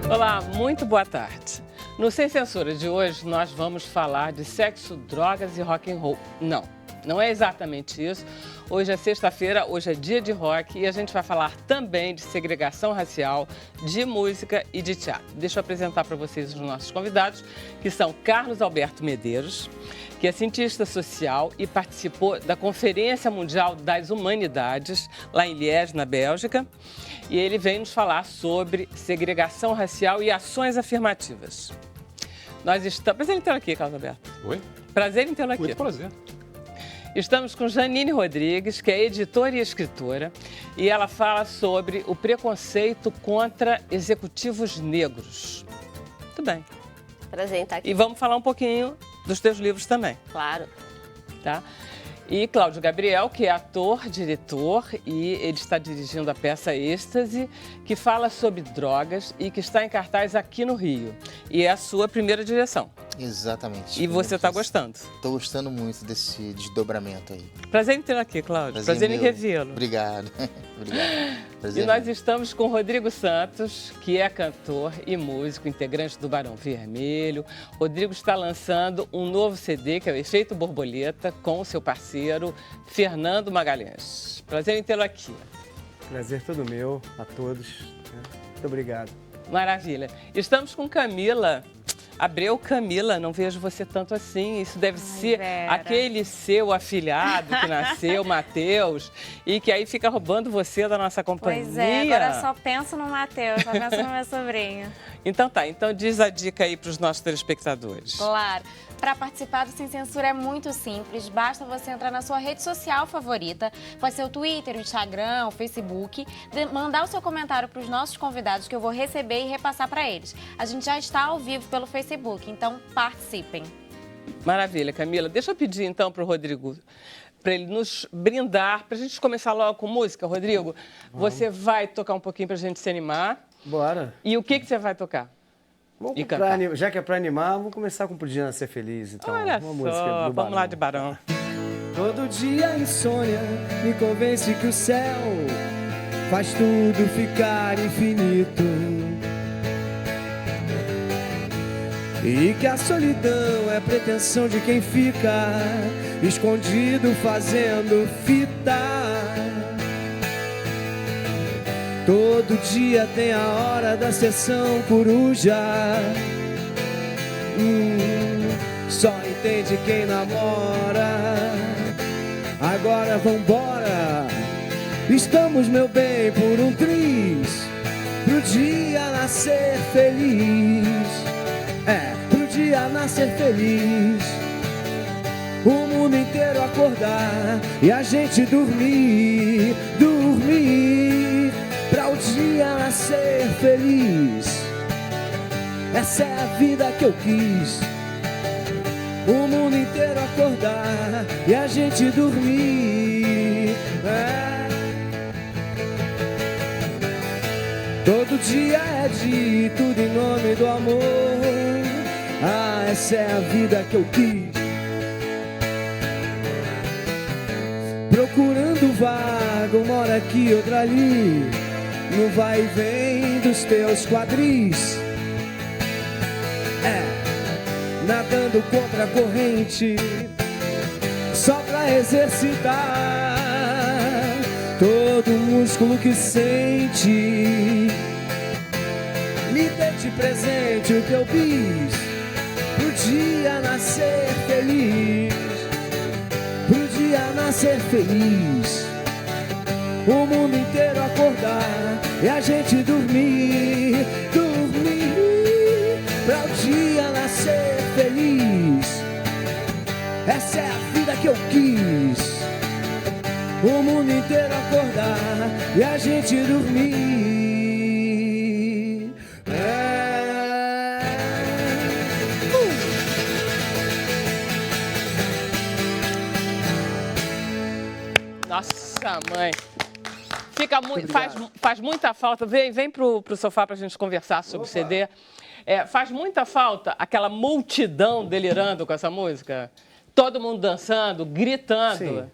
Olá, muito boa tarde. No Sem Censura de hoje, nós vamos falar de sexo, drogas e rock and roll. Não é exatamente isso. Hoje é sexta-feira, hoje é dia de rock e a gente vai falar também de segregação racial, de música e de teatro. Deixa eu apresentar para vocês os nossos convidados, que são Carlos Alberto Medeiros, que é cientista social e participou da Conferência Mundial das Humanidades, lá em Liège, na Bélgica. E ele vem nos falar sobre segregação racial e ações afirmativas. Nós estamos... Prazer em tê-lo aqui, Carlos Alberto. Oi? Prazer em tê-lo aqui. Muito prazer. Estamos com Janine Rodrigues, que é editora e escritora, e ela fala sobre o preconceito contra executivos negros. Muito bem. Prazer em estar aqui. E vamos falar um pouquinho dos teus livros também. Claro. Tá? E Cláudio Gabriel, que é ator, diretor, e ele está dirigindo a peça Êxtase, que fala sobre drogas e que está em cartaz aqui no Rio. E é a sua primeira direção. Exatamente. E você está gostando? Estou gostando muito desse desdobramento aí. Prazer em tê-lo aqui, Cláudio. Prazer em revê-lo. Obrigado. Obrigado. Prazer E nós estamos com Rodrigo Santos, que é cantor e músico, integrante do Barão Vermelho. Rodrigo está lançando um novo CD, que é o Efeito Borboleta, com o seu parceiro Fernando Magalhães. Prazer em tê-lo aqui. Prazer todo meu, a todos. Muito obrigado. Maravilha. Estamos com Camila Abreu. Camila, não vejo você tanto assim. Isso deve ser Vera. aquele seu afilhado que nasceu, Matheus, e que aí fica roubando você da nossa companhia. Pois é, agora eu só penso no Matheus, só penso no meu sobrinho. Então tá, então diz a dica aí para os nossos telespectadores. Claro. Para participar do Sem Censura é muito simples, basta você entrar na sua rede social favorita, pode ser o Twitter, o Instagram, o Facebook, mandar o seu comentário para os nossos convidados que eu vou receber e repassar para eles. A gente já está ao vivo pelo Facebook, então participem. Maravilha, Camila. Deixa eu pedir então para o Rodrigo, para ele nos brindar, para a gente começar logo com música. Rodrigo, você vai tocar um pouquinho para a gente se animar. Bora. E o que você vai tocar? Já que é pra animar, vamos começar com Podia Ser Feliz, então. Olha uma música só, do vamos lá de Barão. Todo dia a insônia me convence que o céu faz tudo ficar infinito e que a solidão é pretensão de quem fica escondido fazendo fita. Todo dia tem a hora da sessão coruja. Só entende quem namora. Agora vambora. Estamos, meu bem, por um triz. Pro dia nascer feliz. Pro dia nascer feliz. O mundo inteiro acordar e a gente dormir. Pra o dia nascer feliz. Essa é a vida que eu quis. O mundo inteiro acordar e a gente dormir. Todo dia é de tudo em nome do amor. Essa é a vida que eu quis. Procurando vaga, uma hora aqui, outra ali, no vai e vem dos teus quadris. Nadando contra a corrente, só pra exercitar todo músculo que sente. Me dê de presente o teu bis, pro dia nascer feliz. Pro dia nascer feliz. O mundo inteiro acordar e a gente dormir. Pra o dia nascer feliz. Essa é a vida que eu quis. O mundo inteiro acordar e a gente dormir. Nossa, mãe. Faz muita falta. Vem pro sofá pra gente conversar sobre o CD. Faz muita falta aquela multidão delirando com essa música. Todo mundo dançando, gritando. Sim.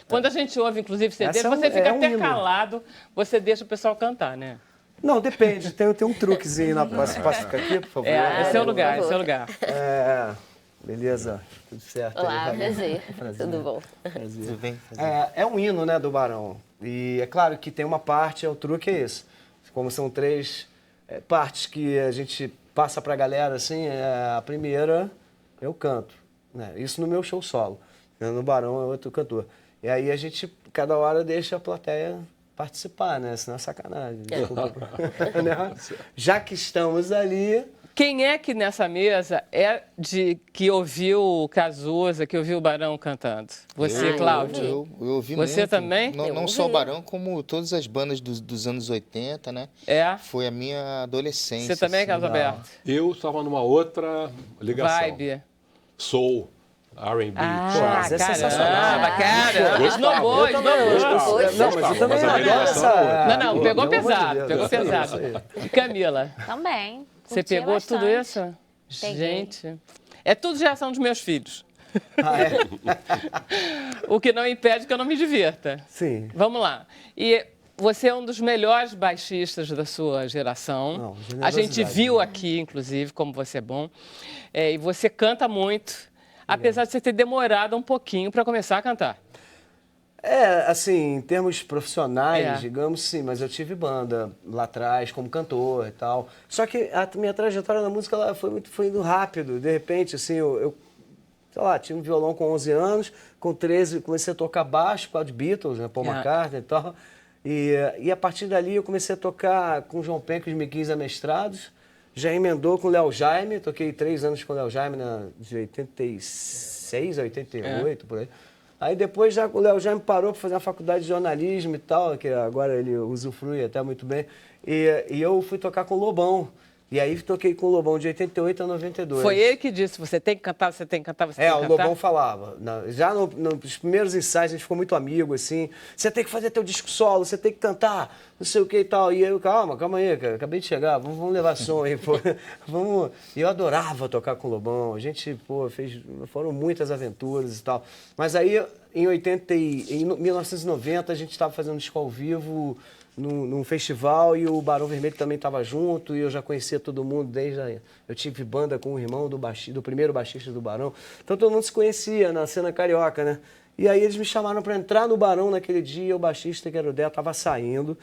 Quando a gente ouve, inclusive, CD, você fica até calado, você deixa o pessoal cantar, né? Não, depende. Tem um truquezinho na próxima. Posso ficar aqui, por favor? Esse é o lugar, esse é o lugar. Beleza, tudo certo. Olá, aí, prazer. Prazer. Tudo bom? Prazer. Tudo bem? É um hino, né, do Barão. E é claro que tem uma parte, o truque é esse. Como são 3 partes que a gente passa pra galera, assim, a primeira eu canto, né? Isso no meu show solo. No Barão é outro cantor. E aí a gente, cada hora, deixa a plateia participar, né? Senão é sacanagem. Desculpa. Né? Já que estamos ali... Quem é que nessa mesa que ouviu o Cazuza, que ouviu o Barão cantando? Você, Cláudio? Eu ouvi Você muito. também? Não só o Barão, como todas as bandas dos anos 80, né? É? Foi a minha adolescência. Você também, assim. Carlos Alberto? Eu estava numa outra ligação. Vibe. Soul, R&B. mas é sensacional. Caramba. Esnobou. Não, mas eu também Mas a adoro ligação essa... Não, pegou Pelo amor de pesado, Deus, pegou isso aí, pesado. isso aí. E Camila, Também. você Curti pegou bastante. tudo isso? Peguei. Gente, é tudo geração dos meus filhos. Ah, é? O que não impede que eu não me divirta. Sim. Vamos lá. E você é um dos melhores baixistas da sua geração. Não, A gente generosidade, viu né? aqui, inclusive, como você é bom. E você canta muito, apesar de você ter demorado um pouquinho para começar a cantar. Assim, em termos profissionais, É. digamos, sim, mas eu tive banda lá atrás, como cantor e tal. Só que a minha trajetória na música ela foi indo rápido. De repente, assim, eu sei lá, tinha um violão com 11 anos, com 13 comecei a tocar baixo com a de Beatles, né, Paul McCartney e tal. E a partir dali eu comecei a tocar com o João Penck, os Miquinhos Amestrados. Já emendou com o Léo Jaime, toquei 3 anos com o Léo Jaime, de 86 a 88, por aí. Aí depois já o Léo Jaime parou para fazer uma faculdade de jornalismo e tal, que agora ele usufrui até muito bem. E eu fui tocar com o Lobão. E aí toquei com o Lobão de 88 a 92. Foi ele que disse, você tem que cantar, você tem que cantar, você tem que O cantar? Lobão falava. Já nos primeiros ensaios a gente ficou muito amigo, assim. Você tem que fazer teu disco solo, você tem que cantar, não sei o que e tal. E eu, calma aí, cara, acabei de chegar, vamos levar som aí, pô. Vamos. E eu adorava tocar com o Lobão. A gente, pô, foram muitas aventuras e tal. Mas aí, em 1990, a gente estava fazendo um disco ao vivo num festival e o Barão Vermelho também estava junto e eu já conhecia todo mundo eu tive banda com o irmão do primeiro baixista do Barão, então todo mundo se conhecia na cena carioca, né? E aí eles me chamaram para entrar no Barão naquele dia, o baixista que era o Dé estava saindo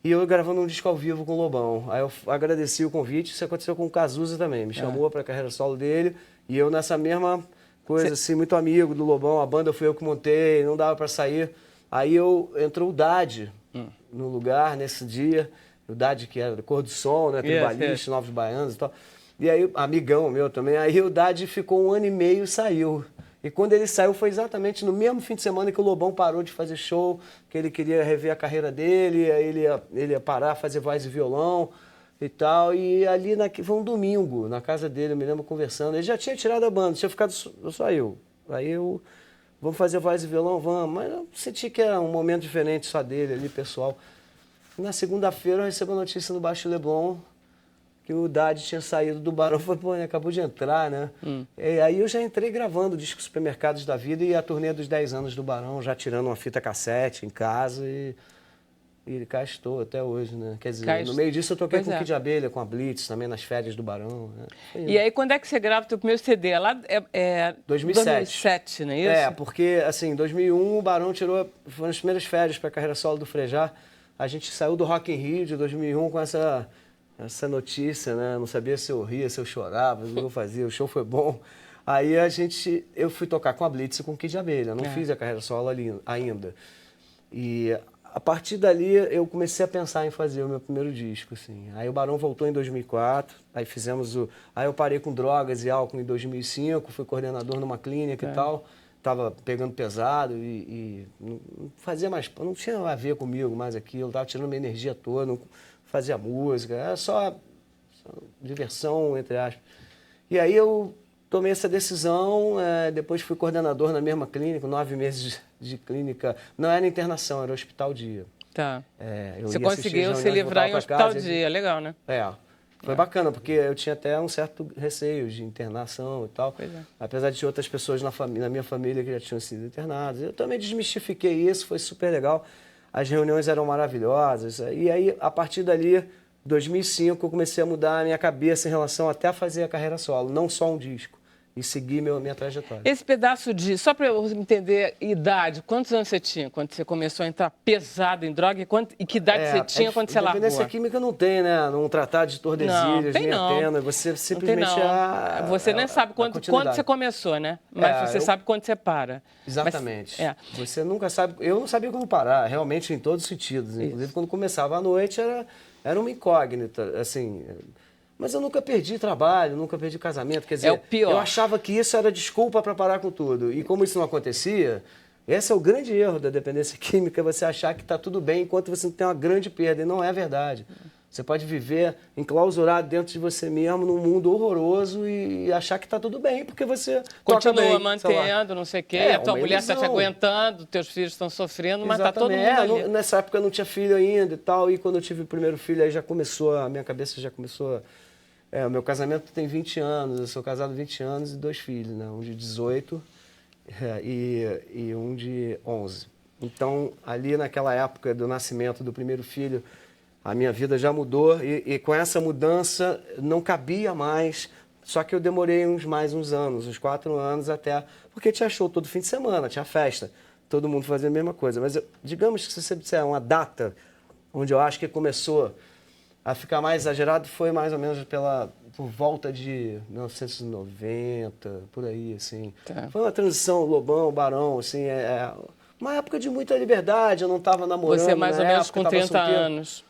e eu gravando um disco ao vivo com o Lobão. Aí eu agradeci o convite, isso aconteceu com o Cazuza também, me chamou para a carreira solo dele e eu nessa mesma coisa, assim, muito amigo do Lobão, a banda fui eu que montei, não dava para sair. Aí entrou o Dade no lugar, nesse dia. O Dade, que era da Cor do Som, né? Tribalista, Novos Baianos e tal. E aí, amigão meu também. Aí o Dade ficou 1 ano e meio e saiu. E quando ele saiu, foi exatamente no mesmo fim de semana que o Lobão parou de fazer show, que ele queria rever a carreira dele, aí ele ia parar, fazer voz e violão e tal. E ali foi um domingo, na casa dele, eu me lembro conversando. Ele já tinha tirado a banda, tinha ficado só eu. Aí eu... Vamos fazer voz e violão? Vamos. Mas eu senti que era um momento diferente só dele ali, pessoal. Na segunda-feira eu recebi a notícia no Baixo Leblon que o Dade tinha saído do Barão. Eu falei, pô, ele acabou de entrar, né? E aí eu já entrei gravando o disco Supermercados da Vida e a turnê dos 10 anos do Barão, já tirando uma fita cassete em casa e cá estou até hoje, né? Quer dizer, no meio disso eu toquei com o Kid de Abelha, com a Blitz, também nas férias do Barão. Né? E aí, quando é que você grava o teu primeiro CD? Lá 2007, não é isso? Porque, assim, em 2001 o Barão foram as primeiras férias para a carreira solo do Frejá. A gente saiu do Rock in Rio de 2001 com essa notícia, né? Não sabia se eu ria, se eu chorava, o que eu fazia. O show foi bom. Aí eu fui tocar com a Blitz e com o Kid de Abelha. Não fiz a carreira solo ali ainda. E a partir dali eu comecei a pensar em fazer o meu primeiro disco, assim. Aí o Barão voltou em 2004, aí aí eu parei com drogas e álcool em 2005, fui coordenador numa clínica e tal. Tava pegando pesado e não fazia mais, não tinha a ver comigo mais aquilo, tava tirando minha energia toda, não fazia música, era só diversão, entre aspas. E aí eu tomei essa decisão, depois fui coordenador na mesma clínica, 9 meses de clínica, não era internação, era hospital dia. Tá. Eu você ia assistir conseguiu as se reuniões, livrar em voltava pra hospital casa, dia, legal, né? Foi bacana, porque eu tinha até um certo receio de internação e tal. Pois é. Apesar de outras pessoas na minha família que já tinham sido internadas. Eu também desmistifiquei isso, foi super legal. As reuniões eram maravilhosas. E aí, a partir dali, 2005 eu comecei a mudar a minha cabeça em relação até a fazer a carreira solo, não só um disco, e seguir minha trajetória. Esse pedaço de... Só para eu entender idade, quantos anos você tinha quando você começou a entrar pesado em droga e que idade você tinha quando você largou? Dependência química não tem, né? Num tratado de Tordesilhas, nem Atena. Você simplesmente Você nem sabe quando você começou, né? Mas você sabe quando você para. Exatamente. Mas, Você nunca sabe... Eu não sabia quando parar, realmente, em todos os sentidos. Inclusive, quando começava a noite, era uma incógnita, assim... Mas eu nunca perdi trabalho, nunca perdi casamento. Quer dizer, o pior. Eu achava que isso era desculpa para parar com tudo. E como isso não acontecia, esse é o grande erro da dependência química, você achar que está tudo bem enquanto você não tem uma grande perda. E não é verdade. Você pode viver enclausurado dentro de você mesmo, num mundo horroroso e achar que está tudo bem, porque você continua mantendo, não sei o quê, a tua mulher está te aguentando, teus filhos estão sofrendo, mas está todo mundo ali. Nessa época eu não tinha filho ainda e tal, e quando eu tive o primeiro filho, aí já começou, a minha cabeça já começou... o meu casamento tem 20 anos, eu sou casado há 20 anos e 2 filhos, né? Um de 18 e um de 11. Então, ali naquela época do nascimento do primeiro filho, a minha vida já mudou e com essa mudança não cabia mais, só que eu demorei mais uns anos, uns 4 anos até, porque tinha show todo fim de semana, tinha festa, todo mundo fazia a mesma coisa. Mas digamos que se você disser uma data onde eu acho que começou a ficar mais exagerado, foi mais ou menos por volta de 1990, por aí, assim. Tá. Foi uma transição Lobão, Barão, assim, uma época de muita liberdade, eu não estava namorando. Você mais ou menos com 30 solteiro. anos.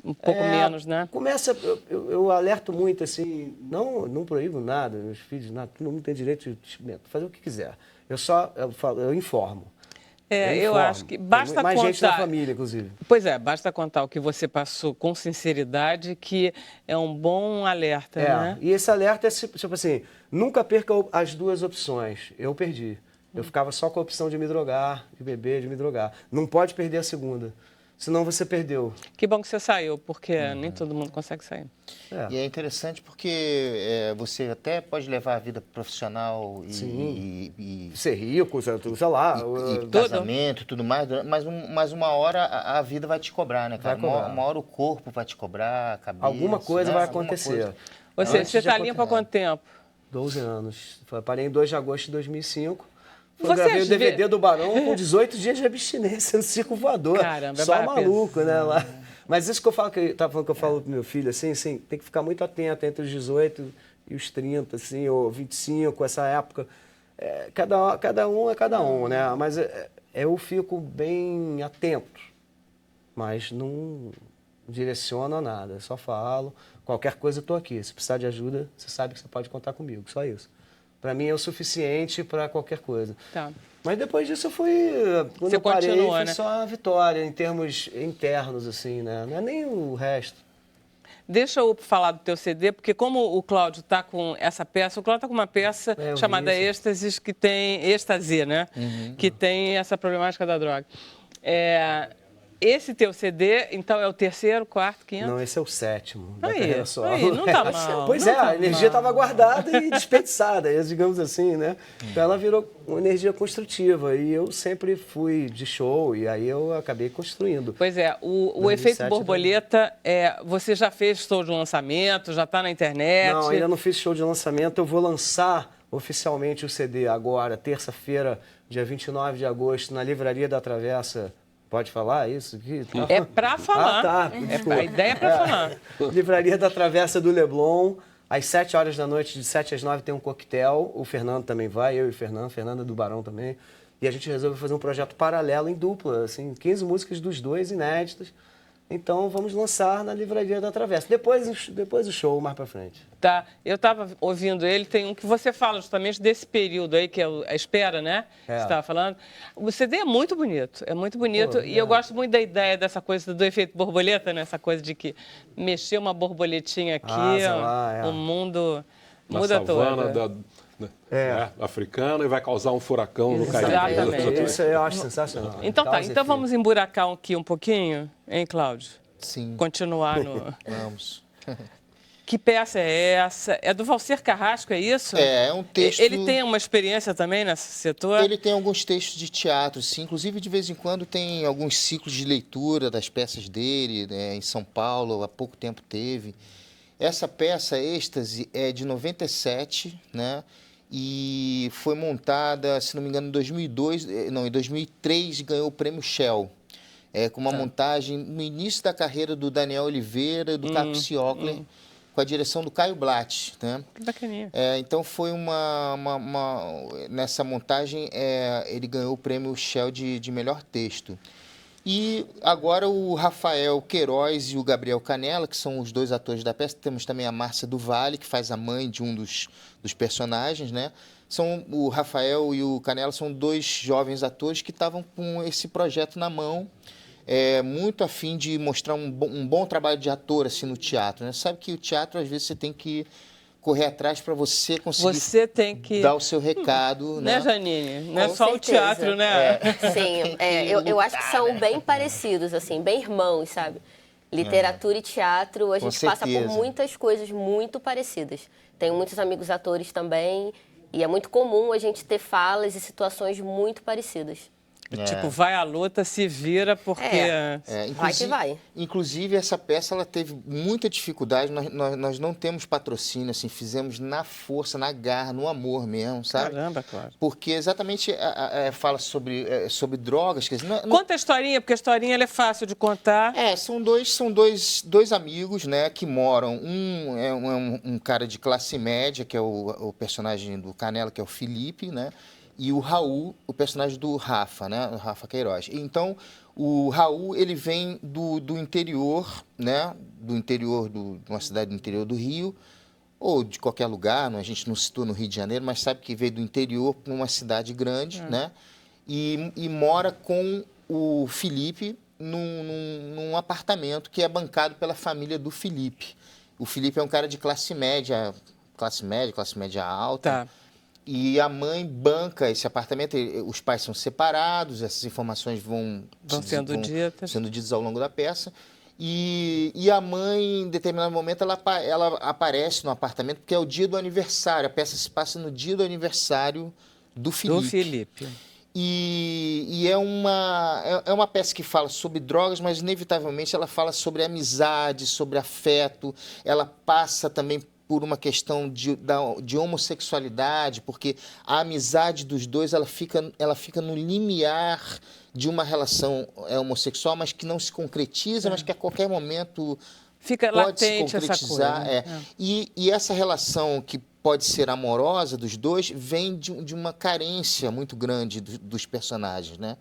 Um pouco menos, né? Começa, eu alerto muito, assim, não proíbo nada, meus filhos, nada, todo mundo tem direito de fazer o que quiser. Eu informo. Eu acho que basta mais contar... gente na família, inclusive. Pois é, basta contar o que você passou com sinceridade, que é um bom alerta, né? E esse alerta é tipo assim, nunca perca as duas opções. Eu perdi. Eu ficava só com a opção de me drogar, de beber, de me drogar. Não pode perder a segunda. Senão você perdeu. Que bom que você saiu, porque nem todo mundo consegue sair. E é interessante porque você até pode levar a vida profissional e ser rico, sei lá. E casamento e tudo mais, mas uma hora a vida vai te cobrar, né, cara? Uma hora o corpo vai te cobrar, a cabeça... Alguma coisa vai acontecer. Você está limpo há quanto tempo? 12 anos. Parei em 2 de agosto de 2005. Eu gravei o DVD do Barão com 18 dias de abstinência no circo voador. Caramba, só maluco, né? Lá. Mas isso que eu falo, que eu falo pro meu filho, assim, tem que ficar muito atento entre os 18 e os 30, assim, ou 25, essa época. Cada um é cada um, né? Mas eu fico bem atento, mas não direciono a nada, só falo. Qualquer coisa eu tô aqui. Se precisar de ajuda, você sabe que você pode contar comigo, só isso. Para mim é o suficiente para qualquer coisa. Tá. Mas depois disso eu fui... Quando você eu parei, continua, foi né? só a vitória, em termos internos, assim, né? Não é nem o resto. Deixa eu falar do teu CD, porque como o Cláudio está com essa peça, o Cláudio está com uma peça chamada Êxtase, que tem... Êxtase, né? Que tem essa problemática da droga. Esse teu CD, então, é o 3º, 4º, 5º? Não, esse é o 7º da Aí, carreira solo. aí, não tá mal. Pois não tá a energia estava guardada e desperdiçada, digamos assim, né? Então ela virou uma energia construtiva e eu sempre fui de show e aí eu acabei construindo. Pois é, o efeito borboleta, você já fez show de lançamento, já está na internet? Não, ainda não fiz show de lançamento, eu vou lançar oficialmente o CD agora, terça-feira, dia 29 de agosto, na Livraria da Travessa. Pode falar isso aqui? É para falar. A ideia é para falar. Livraria da Travessa do Leblon, às 7 horas da noite, de 7 às 9 tem um coquetel. O Fernando também vai, eu e o Fernando, Fernanda do Barão também. E a gente resolveu fazer um projeto paralelo em dupla, assim, 15 músicas dos dois inéditas. Então vamos lançar na Livraria da Travessa. Depois o show, mais pra frente. Tá, eu estava ouvindo ele, tem um que você fala justamente desse período aí, que é a espera, né? Você estava falando. O CD é muito bonito, e eu gosto muito da ideia dessa coisa do efeito borboleta, né? Essa coisa de que mexer uma borboletinha aqui, o mundo muda todo. Africana e vai causar um furacão no Caribe. Exatamente. Isso eu acho sensacional. Então tá, então vamos emburacar aqui um pouquinho, hein, Cláudio? Sim. Continuar no... Vamos. Que peça é essa? É do Valcir Carrasco, é isso? É um texto... Ele tem uma experiência também nesse setor? Ele tem alguns textos de teatro, sim. Inclusive, de vez em quando, tem alguns ciclos de leitura das peças dele, né? Em São Paulo, há pouco tempo teve. Essa peça, Êxtase, é de 97, né? E foi montada, se não me engano, em 2003, ganhou o prêmio Shell. Com uma montagem no início da carreira do Daniel Oliveira e do Caco Ciocler, com a direção do Caio Blatt, né? Que bacaninha. Então foi nessa montagem ele ganhou o prêmio Shell de melhor texto. E agora o Rafael Queiroz e o Gabriel Canella, que são os dois atores da peça. Temos também a Márcia do Vale, que faz a mãe de um dos personagens, né? O Rafael e o Canella são dois jovens atores que estavam com esse projeto na mão, muito a fim de mostrar um bom trabalho de ator assim, no teatro, né? Sabe que o teatro, às vezes, você tem que correr atrás para você conseguir dar o seu recado. Né, Janine? Não é Com só certeza. o teatro, né? Sim, eu acho que são bem parecidos, assim, bem irmãos, sabe? Literatura e teatro, a gente passa por muitas coisas muito parecidas. Tenho muitos amigos atores também, e é muito comum a gente ter falas e situações muito parecidas. Tipo, vai à luta, se vira, porque... Vai que vai. Inclusive, essa peça ela teve muita dificuldade. Nós não temos patrocínio, assim, fizemos na força, na garra, no amor mesmo, sabe? Caramba, claro. Porque exatamente fala sobre drogas. Quer dizer, Conta a historinha, porque a historinha ela é fácil de contar. São dois amigos, né, que moram. Um é um cara de classe média, que é o personagem do Canella, que é o Felipe, né? E o Raul, o personagem do Rafa, né? O Rafa Queiroz. Então, o Raul, ele vem do interior, né? De uma cidade do interior do Rio, ou de qualquer lugar, a gente não citou no Rio de Janeiro, mas sabe que veio do interior para uma cidade grande, né? E mora com o Felipe num apartamento que é bancado pela família do Felipe. O Felipe é um cara de classe média alta. Tá. E a mãe banca esse apartamento. Os pais são separados, essas informações vão sendo ditas ao longo da peça. E a mãe, em determinado momento, ela aparece no apartamento porque é o dia do aniversário. A peça se passa no dia do aniversário do Felipe. E é uma peça que fala sobre drogas, mas inevitavelmente ela fala sobre amizade, sobre afeto. Ela passa também por uma questão de homossexualidade, porque a amizade dos dois ela fica no limiar de uma relação homossexual, mas que não se concretiza, mas que a qualquer momento fica pode latente se concretizar. essa coisa. E essa relação que pode ser amorosa dos dois vem de uma carência muito grande dos personagens, né?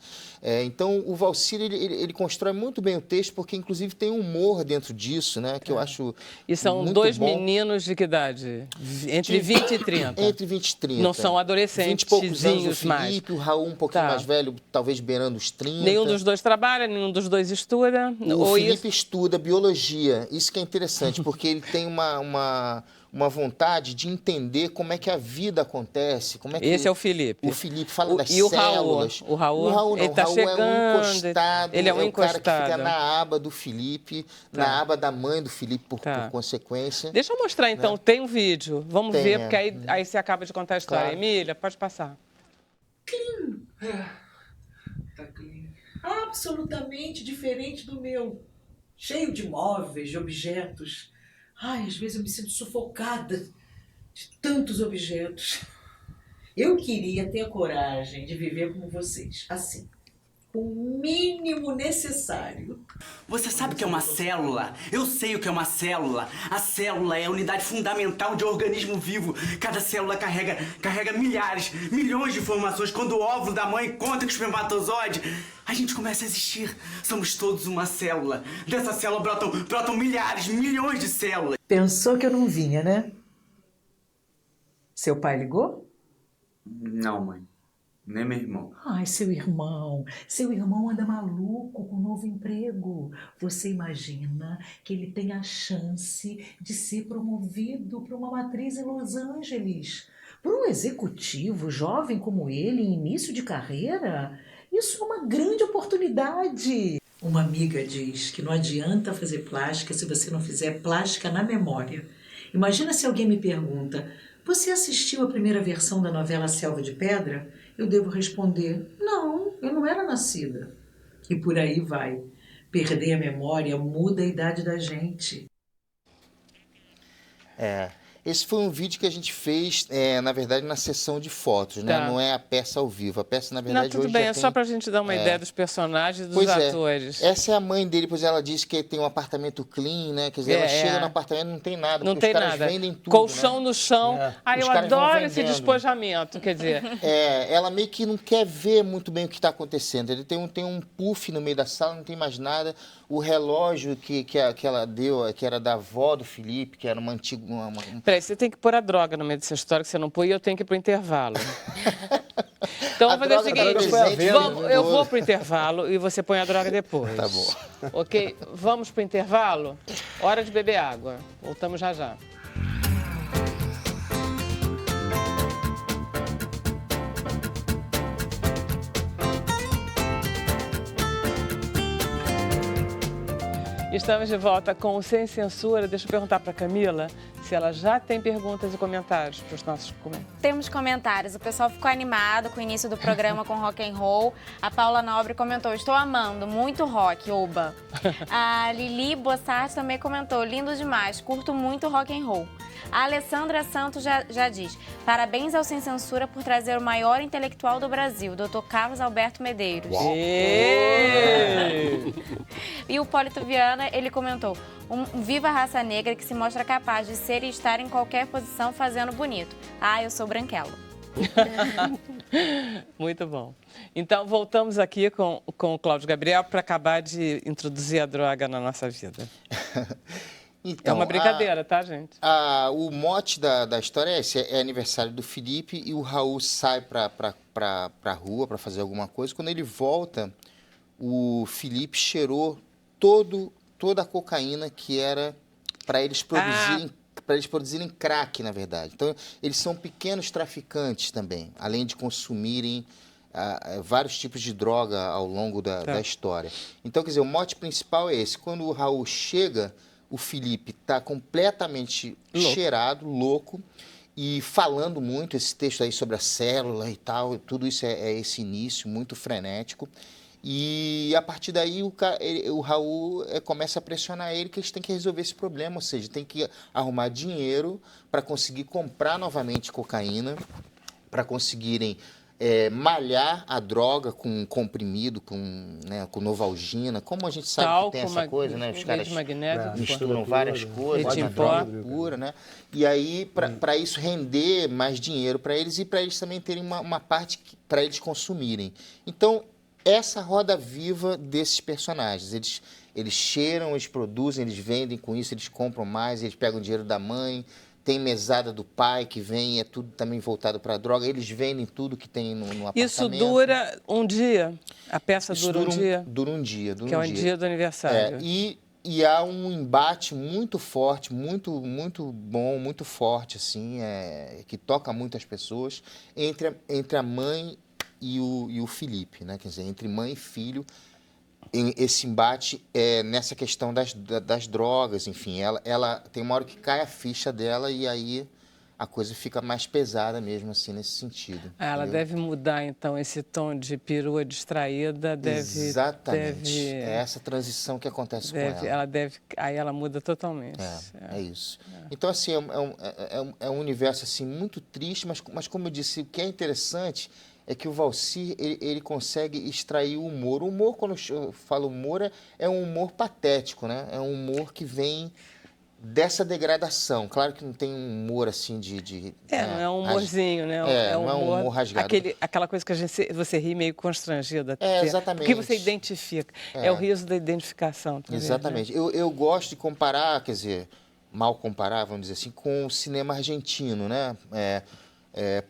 Então, o Valcir, ele constrói muito bem o texto, porque, inclusive, tem humor dentro disso, né? Que eu acho E são muito dois bom. meninos de que idade? Entre 20 e 30? Entre 20 e 30. Não são adolescentes, 20 e poucos anos o mais. Felipe, o Raul um pouquinho mais velho, talvez beirando os 30. Nenhum dos dois trabalha, nenhum dos dois estuda? O Felipe estuda biologia. Isso que é interessante, porque ele tem uma vontade de entender como é que a vida acontece. Esse é o Felipe. O Felipe fala das e o células. O Raul não. Ele tá chegando. É um encostado. Ele é um cara que fica na aba do Felipe, na aba da mãe do Felipe, por consequência. Deixa eu mostrar, então. Tem um vídeo. Vamos ver, porque aí você acaba de contar a história. Claro. Emília, pode passar. Clean. Tá clean. Absolutamente diferente do meu. Cheio de móveis, de objetos. Ai, às vezes eu me sinto sufocada de tantos objetos. Eu queria ter a coragem de viver como vocês, assim, com o mínimo necessário. Você sabe o que é uma célula? Eu sei o que é uma célula. A célula é a unidade fundamental de um organismo vivo. Cada célula carrega milhares, milhões de informações. Quando o óvulo da mãe encontra com o espermatozoide, a gente começa a existir. Somos todos uma célula. Dessa célula brotam milhares, milhões de células. Pensou que eu não vinha, né? Seu pai ligou? Não, mãe. Nem meu irmão. Ai, seu irmão anda maluco com um novo emprego. Você imagina que ele tem a chance de ser promovido para uma matriz em Los Angeles? Para um executivo jovem como ele, em início de carreira, isso é uma grande oportunidade. Uma amiga diz que não adianta fazer plástica se você não fizer plástica na memória. Imagina se alguém me pergunta: você assistiu a primeira versão da novela Selva de Pedra? Eu devo responder: não, eu não era nascida. E por aí vai. Perder a memória muda a idade da gente. Esse foi um vídeo que a gente fez, na verdade, na sessão de fotos, né? Tá. Não é a peça ao vivo. A peça, na verdade, Não, tudo hoje bem, já é tem... só pra gente dar uma ideia dos personagens e dos atores. Essa é a mãe dele, pois ela disse que tem um apartamento clean, né? Quer dizer, ela chega no apartamento e não tem nada, não porque tem os caras nada. vendem tudo, Colchão né? no chão. Os Eu caras vão adoro esse vendendo. despojamento, quer dizer. Ela meio que não quer ver muito bem o que está acontecendo. Ele tem um puff no meio da sala, não tem mais nada. O relógio que ela deu, que era da avó do Felipe, que era uma antiga... Peraí, você tem que pôr a droga no meio dessa história que você não põe e eu tenho que ir pro intervalo. Então vamos fazer o seguinte, eu vou pro intervalo e você põe a droga depois. Tá bom. Ok? Vamos pro intervalo? Hora de beber água. Voltamos já já. Estamos de volta com o Sem Censura. Deixa eu perguntar para Camila se ela já tem perguntas e comentários para os nossos comentários. Temos comentários. O pessoal ficou animado com o início do programa com rock and roll. A Paula Nobre comentou: estou amando, muito rock, oba. A Lili Bossart também comentou: lindo demais, curto muito rock and roll. A Alessandra Santos já diz: parabéns ao Sem Censura por trazer o maior intelectual do Brasil, Dr. Carlos Alberto Medeiros. E o Polito Viana, ele comentou: viva a raça negra que se mostra capaz de ser e estar em qualquer posição fazendo bonito. Ah, eu sou branquelo. Muito bom. Então, voltamos aqui com o Cláudio Gabriel para acabar de introduzir a droga na nossa vida. Então, é uma brincadeira, tá, gente? O mote da história é esse, é aniversário do Felipe e o Raul sai pra rua para fazer alguma coisa. Quando ele volta, o Felipe cheirou toda a cocaína que era para eles produzirem crack, na verdade. Então, eles são pequenos traficantes também, além de consumirem vários tipos de droga ao longo da história. Então, quer dizer, o mote principal é esse. Quando o Raul chega, o Felipe está completamente cheirado, louco, e falando muito esse texto aí sobre a célula e tal. Tudo isso é esse início muito frenético. E a partir daí o Raul começa a pressionar ele que eles têm que resolver esse problema, ou seja, tem que arrumar dinheiro para conseguir comprar novamente cocaína, para conseguirem malhar a droga com comprimido, com Novalgina, como a gente sabe que tem essa coisa, né? Os caras misturam várias coisas na droga pura, né? E aí, para isso render mais dinheiro para eles e para eles também terem uma parte para eles consumirem. Então, essa roda viva desses personagens. Eles cheiram, eles produzem, eles vendem com isso, eles compram mais, eles pegam o dinheiro da mãe, tem mesada do pai que vem, é tudo também voltado para a droga, eles vendem tudo que tem no apartamento. Isso dura um dia? A peça dura um dia? Dura um dia. Que é o dia do aniversário. E há um embate muito forte, muito bom, muito forte, assim, que toca muito as pessoas, entre a mãe e o Felipe, né? Quer dizer, entre mãe e filho, esse embate nessa questão das drogas, enfim. Ela tem uma hora que cai a ficha dela e aí a coisa fica mais pesada mesmo, assim, nesse sentido. Ela deve mudar, então, esse tom de perua distraída, Exatamente. É essa transição que acontece com ela. Aí ela muda totalmente. É isso. Então, assim, é um universo, assim, muito triste, mas como eu disse, o que é interessante é que o Valcir, ele consegue extrair o humor. O humor, quando eu falo humor, é um humor patético, né? É um humor que vem dessa degradação. Claro que não tem um humor assim não é um humorzinho, né? Não é um humor rasgado. Aquela coisa que você ri meio constrangida. Exatamente. Porque você identifica. É o riso da identificação também. Exatamente. Né? Eu gosto de comparar, quer dizer, mal comparar, vamos dizer assim, com o cinema argentino, né?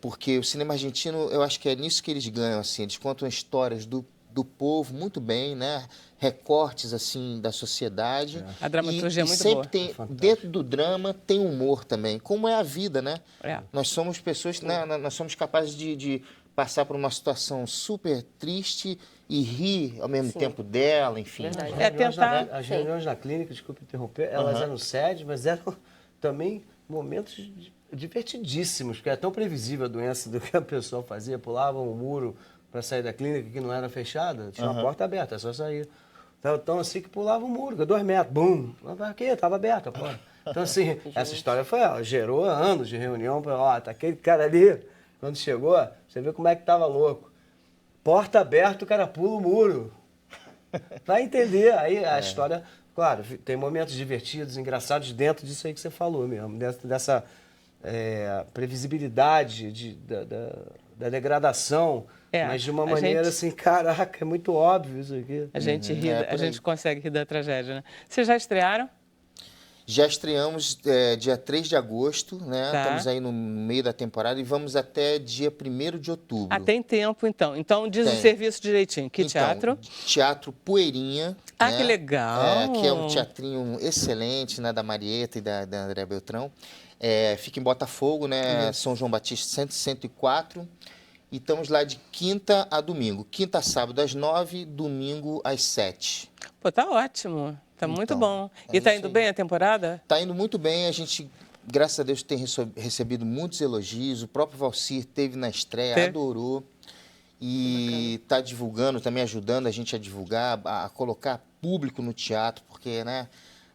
Porque o cinema argentino, eu acho que é nisso que eles ganham, assim. Eles contam histórias do povo muito bem, né? Recortes, assim, da sociedade. A dramaturgia é muito sempre boa. Tem, dentro do drama tem humor também, como é a vida, né? Nós somos pessoas, né? Nós somos capazes de passar por uma situação super triste e rir ao mesmo tempo dela, enfim. As reuniões na clínica, desculpe interromper, elas eram sérias, mas eram também momentos divertidíssimos, porque é tão previsível a doença do que a pessoa fazia, pulava um muro para sair da clínica que não era fechada, tinha uma porta aberta, é só sair. Então, assim que pulava um muro, 2 metros, bum, aqui, estava aberta a porta. Então, assim, essa história gerou anos de reunião, tá aquele cara ali, quando chegou, você vê como é que tava louco. Porta aberta, o cara pula o muro. Vai entender, aí a história, claro, tem momentos divertidos, engraçados dentro disso aí que você falou mesmo, dessa previsibilidade da degradação, mas de uma maneira assim, caraca, é muito óbvio isso aqui. A gente ri, a gente consegue rir da tragédia, né? Vocês já estrearam? Já estreamos dia 3 de agosto, né? Tá. Estamos aí no meio da temporada e vamos até dia 1º de outubro. Ah, tem tempo, então. Então, diz o serviço direitinho. Que teatro? Teatro Poeirinha. Ah, né? Que legal! Que é um teatrinho excelente, né? Da Marieta e da André Beltrão. Fica em Botafogo, né? São João Batista 104. E estamos lá de quinta a domingo. Quinta a sábado às 9, domingo às 7. Pô, tá ótimo. Tá muito bom. E tá indo bem a temporada? Tá indo muito bem. A gente, graças a Deus, tem recebido muitos elogios. O próprio Valcir esteve na estreia, adorou. E está divulgando, também ajudando a gente a divulgar, a colocar público no teatro, porque, né,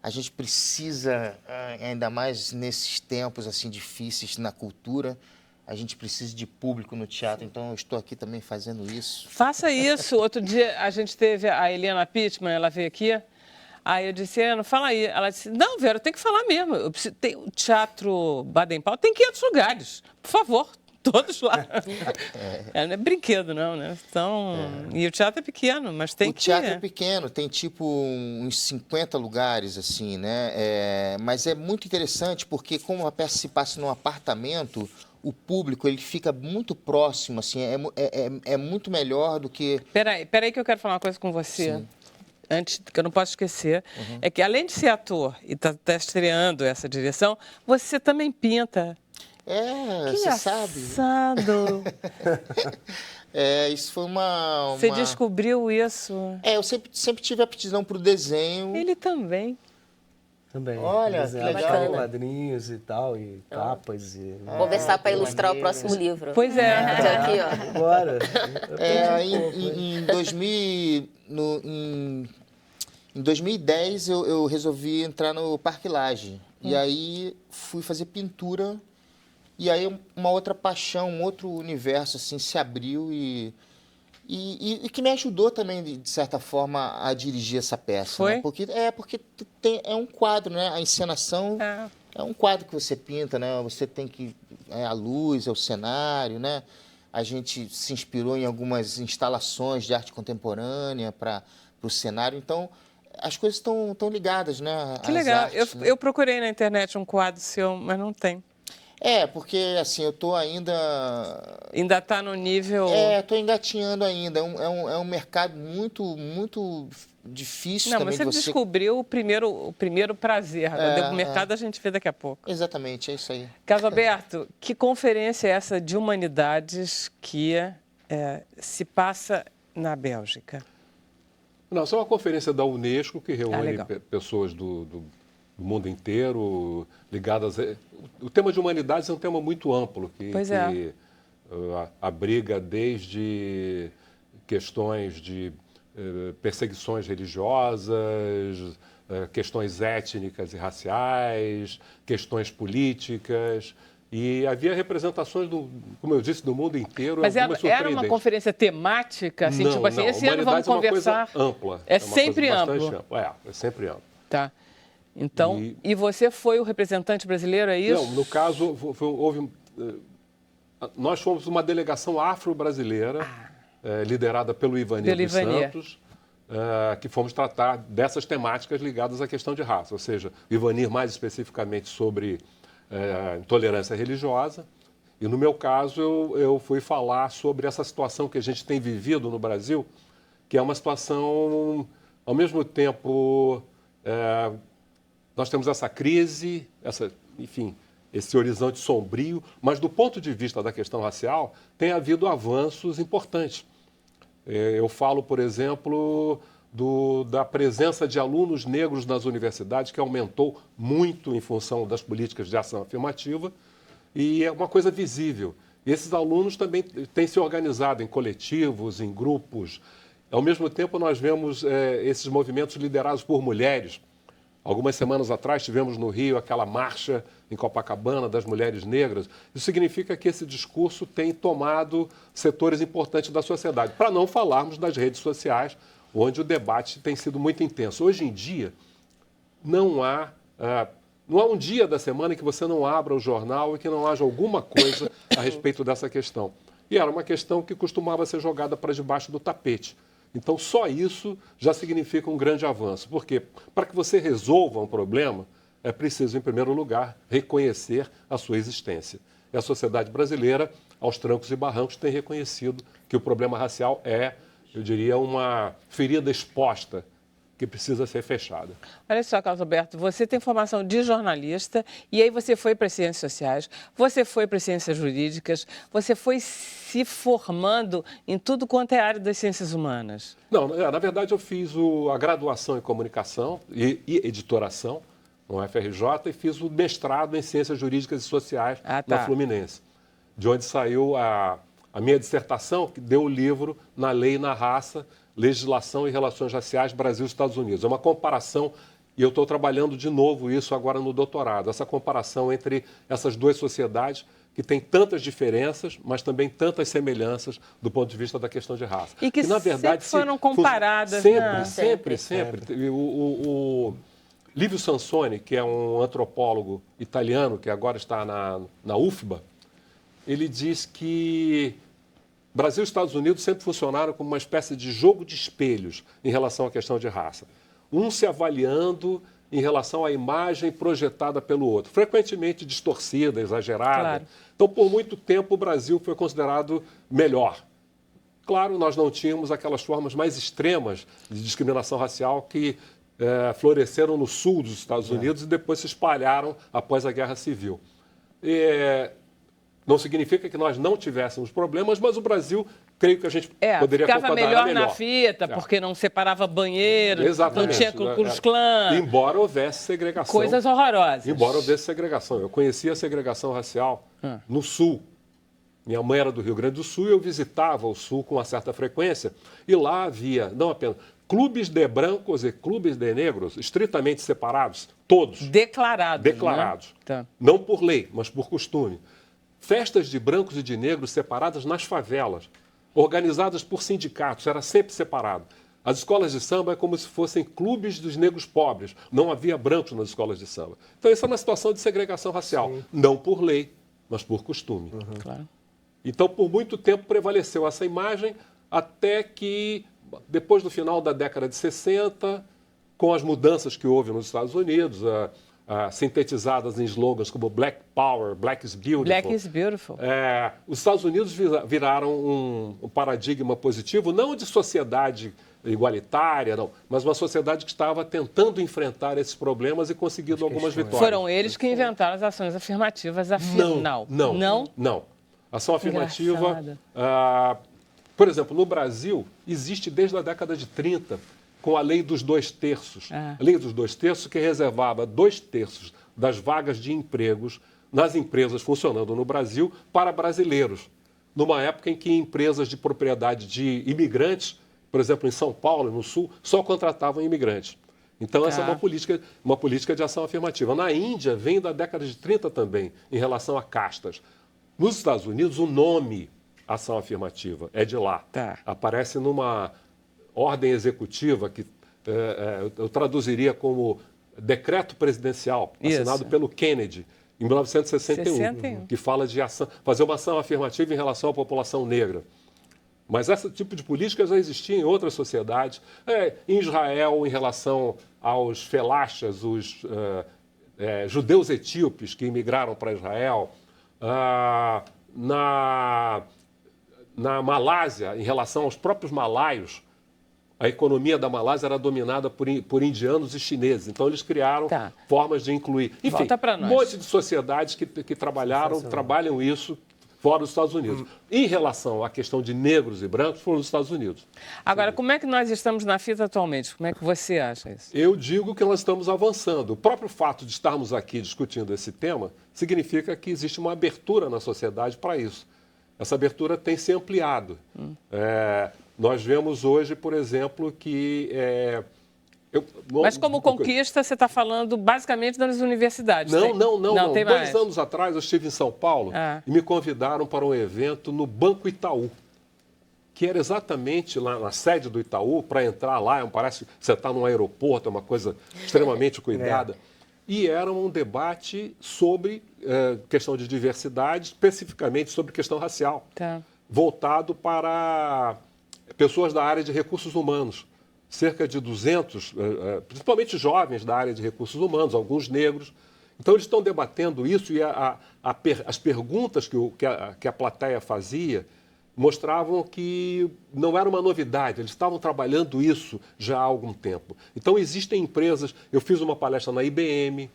a gente precisa, ainda mais nesses tempos assim difíceis na cultura, a gente precisa de público no teatro, então eu estou aqui também fazendo isso. Faça isso. Outro dia a gente teve a Eliana Pittman, ela veio aqui. Aí eu disse, Ana, fala aí. Ela disse, não, Vera, eu tenho que falar mesmo. Tem o Teatro Baden-Powell tem 500 lugares. Por favor, todos lá. Não é brinquedo, não, né? Então, e o teatro é pequeno, mas tem que... O teatro é pequeno, tem tipo uns 50 lugares, assim, né? Mas é muito interessante porque como a peça se passa num apartamento, o público, ele fica muito próximo, assim, é muito melhor do que... Peraí que eu quero falar uma coisa com você. Sim. Antes, que eu não posso esquecer, é que além de ser ator e tá estreando essa direção, você também pinta. Você sabe. Isso foi uma... Você descobriu isso? Eu sempre tive aptidão para o desenho. Ele também. Também. Olha, que legal. Quadrinhos e tal, e capas. Vou conversar para ilustrar o próximo livro. Pois é. Aqui, ó. Bora. Em 2010, eu resolvi entrar no Parque Lage. E aí fui fazer pintura. E aí uma outra paixão, um outro universo assim, se abriu e que me ajudou também, de certa forma, a dirigir essa peça. Foi? Né? Porque é um quadro, né? A encenação é um quadro que você pinta, né? Você tem que... a luz, é o cenário, né? A gente se inspirou em algumas instalações de arte contemporânea para o cenário. Então, as coisas estão ligadas, né? Que legal. Artes, eu procurei na internet um quadro seu, mas não tem. Porque assim, eu estou ainda... Ainda está no nível... estou engatinhando ainda. É um mercado muito difícil também. Não, você descobriu o primeiro prazer. O mercado a gente vê daqui a pouco. Exatamente, é isso aí. Carlos Alberto, que conferência é essa de humanidades que se passa na Bélgica? Não, essa é uma conferência da Unesco que reúne pessoas do mundo inteiro ligadas... O tema de humanidades é um tema muito amplo, que abriga desde questões de perseguições religiosas, questões étnicas e raciais, questões políticas. E havia representações, como eu disse, do mundo inteiro. Mas era uma conferência temática? Assim, tipo assim, esse ano vamos conversar... É uma coisa ampla. É sempre amplo. É sempre amplo. Tá. Então, e você foi o representante brasileiro, é isso? Não, no caso, nós fomos uma delegação afro-brasileira, liderada pelo Ivanir dos Santos, que fomos tratar dessas temáticas ligadas à questão de raça. Ou seja, o Ivanir mais especificamente sobre intolerância religiosa. E no meu caso, eu fui falar sobre essa situação que a gente tem vivido no Brasil, que é uma situação, ao mesmo tempo... Nós temos essa crise, esse horizonte sombrio, mas do ponto de vista da questão racial, tem havido avanços importantes. Eu falo, por exemplo, da presença de alunos negros nas universidades, que aumentou muito em função das políticas de ação afirmativa, e é uma coisa visível. E esses alunos também têm se organizado em coletivos, em grupos. Ao mesmo tempo, nós vemos esses movimentos liderados por mulheres. Algumas semanas atrás, tivemos no Rio aquela marcha em Copacabana das mulheres negras. Isso significa que esse discurso tem tomado setores importantes da sociedade, para não falarmos das redes sociais, onde o debate tem sido muito intenso. Hoje em dia, não há um dia da semana em que você não abra o jornal e que não haja alguma coisa a respeito dessa questão. E era uma questão que costumava ser jogada para debaixo do tapete. Então, só isso já significa um grande avanço. Porque para que você resolva um problema, é preciso, em primeiro lugar, reconhecer a sua existência. E a sociedade brasileira, aos trancos e barrancos, tem reconhecido que o problema racial é, eu diria, uma ferida exposta que precisa ser fechada. Olha só, Carlos Alberto, você tem formação de jornalista e aí você foi para as ciências sociais, você foi para as ciências jurídicas, você foi se formando em tudo quanto é área das ciências humanas. Não, na verdade eu fiz a graduação em comunicação e editoração no FRJ e fiz o mestrado em ciências jurídicas e sociais na Fluminense, de onde saiu a minha dissertação, que deu o livro Na Lei e na Raça, Legislação e Relações Raciais Brasil e Estados Unidos. É uma comparação, e eu estou trabalhando de novo isso agora no doutorado, essa comparação entre essas duas sociedades que têm tantas diferenças, mas também tantas semelhanças do ponto de vista da questão de raça. E que na verdade, sempre foram comparadas. Sempre. O Livio Sansoni, que é um antropólogo italiano, que agora está na UFBA, ele diz que Brasil e Estados Unidos sempre funcionaram como uma espécie de jogo de espelhos em relação à questão de raça. Um se avaliando em relação à imagem projetada pelo outro, frequentemente distorcida, exagerada. Claro. Então, por muito tempo, o Brasil foi considerado melhor. Claro, nós não tínhamos aquelas formas mais extremas de discriminação racial que floresceram no sul dos Estados Unidos e depois se espalharam após a Guerra Civil. Não significa que nós não tivéssemos problemas, mas o Brasil, creio que a gente poderia ficava melhor na fita, porque não separava banheiro, não tinha Ku Klux Klan. Embora houvesse segregação. Coisas horrorosas. Embora houvesse segregação. Eu conhecia a segregação racial no Sul. Minha mãe era do Rio Grande do Sul e eu visitava o Sul com uma certa frequência. E lá havia, não apenas, clubes de brancos e clubes de negros estritamente separados, todos. Declarados. Declarados. Né? Tá. Não por lei, mas por costume. Festas de brancos e de negros separadas nas favelas, organizadas por sindicatos, era sempre separado. As escolas de samba é como se fossem clubes dos negros pobres, não havia brancos nas escolas de samba. Então, essa é uma situação de segregação racial, não por lei, mas por costume. Claro. Então, por muito tempo prevaleceu essa imagem, até que, depois do final da década de 60, com as mudanças que houve nos Estados Unidos, sintetizadas em slogans como Black Power, Black is Beautiful. Black is Beautiful. Os Estados Unidos viraram um paradigma positivo, não de sociedade igualitária, não, mas uma sociedade que estava tentando enfrentar esses problemas e conseguindo algumas vitórias. Foram eles que inventaram as ações afirmativas, afinal. Não. Ação afirmativa, por exemplo, no Brasil, existe desde a década de 30, com a lei dos 2/3. A lei dos 2/3 que reservava 2/3 das vagas de empregos nas empresas funcionando no Brasil para brasileiros. Numa época em que empresas de propriedade de imigrantes, por exemplo, em São Paulo, no Sul, só contratavam imigrantes. Então, essa é uma política de ação afirmativa. Na Índia, vem da década de 30 também, em relação a castas. Nos Estados Unidos, o nome ação afirmativa é de lá. Aparece numa ordem executiva, que eu traduziria como decreto presidencial, assinado pelo Kennedy, em 1961, que fala de fazer uma ação afirmativa em relação à população negra. Mas esse tipo de política já existia em outras sociedades. Em Israel, em relação aos felachas, os judeus etíopes que imigraram para Israel. Na Malásia, em relação aos próprios malaios, a economia da Malásia era dominada por indianos e chineses. Então, eles criaram formas de incluir. Enfim, um monte de sociedades que trabalham isso, fora dos Estados Unidos. Em relação à questão de negros e brancos, foram nos Estados Unidos. Agora, como é que nós estamos na fita atualmente? Como é que você acha isso? Eu digo que nós estamos avançando. O próprio fato de estarmos aqui discutindo esse tema significa que existe uma abertura na sociedade para isso. Essa abertura tem se ampliado. Nós vemos hoje, por exemplo, que... Mas como conquista, você está falando basicamente das universidades? Não. Tem 2 anos atrás eu estive em São Paulo e me convidaram para um evento no Banco Itaú, que era exatamente lá na sede do Itaú. Para entrar lá, parece que você está num aeroporto, é uma coisa extremamente cuidada. E era um debate sobre questão de diversidade, especificamente sobre questão racial, voltado para pessoas da área de recursos humanos. Cerca de 200, principalmente jovens da área de recursos humanos, alguns negros. Então, eles estão debatendo isso e as perguntas que a plateia fazia mostravam que não era uma novidade, eles estavam trabalhando isso já há algum tempo. Então, existem empresas, eu fiz uma palestra na IBM,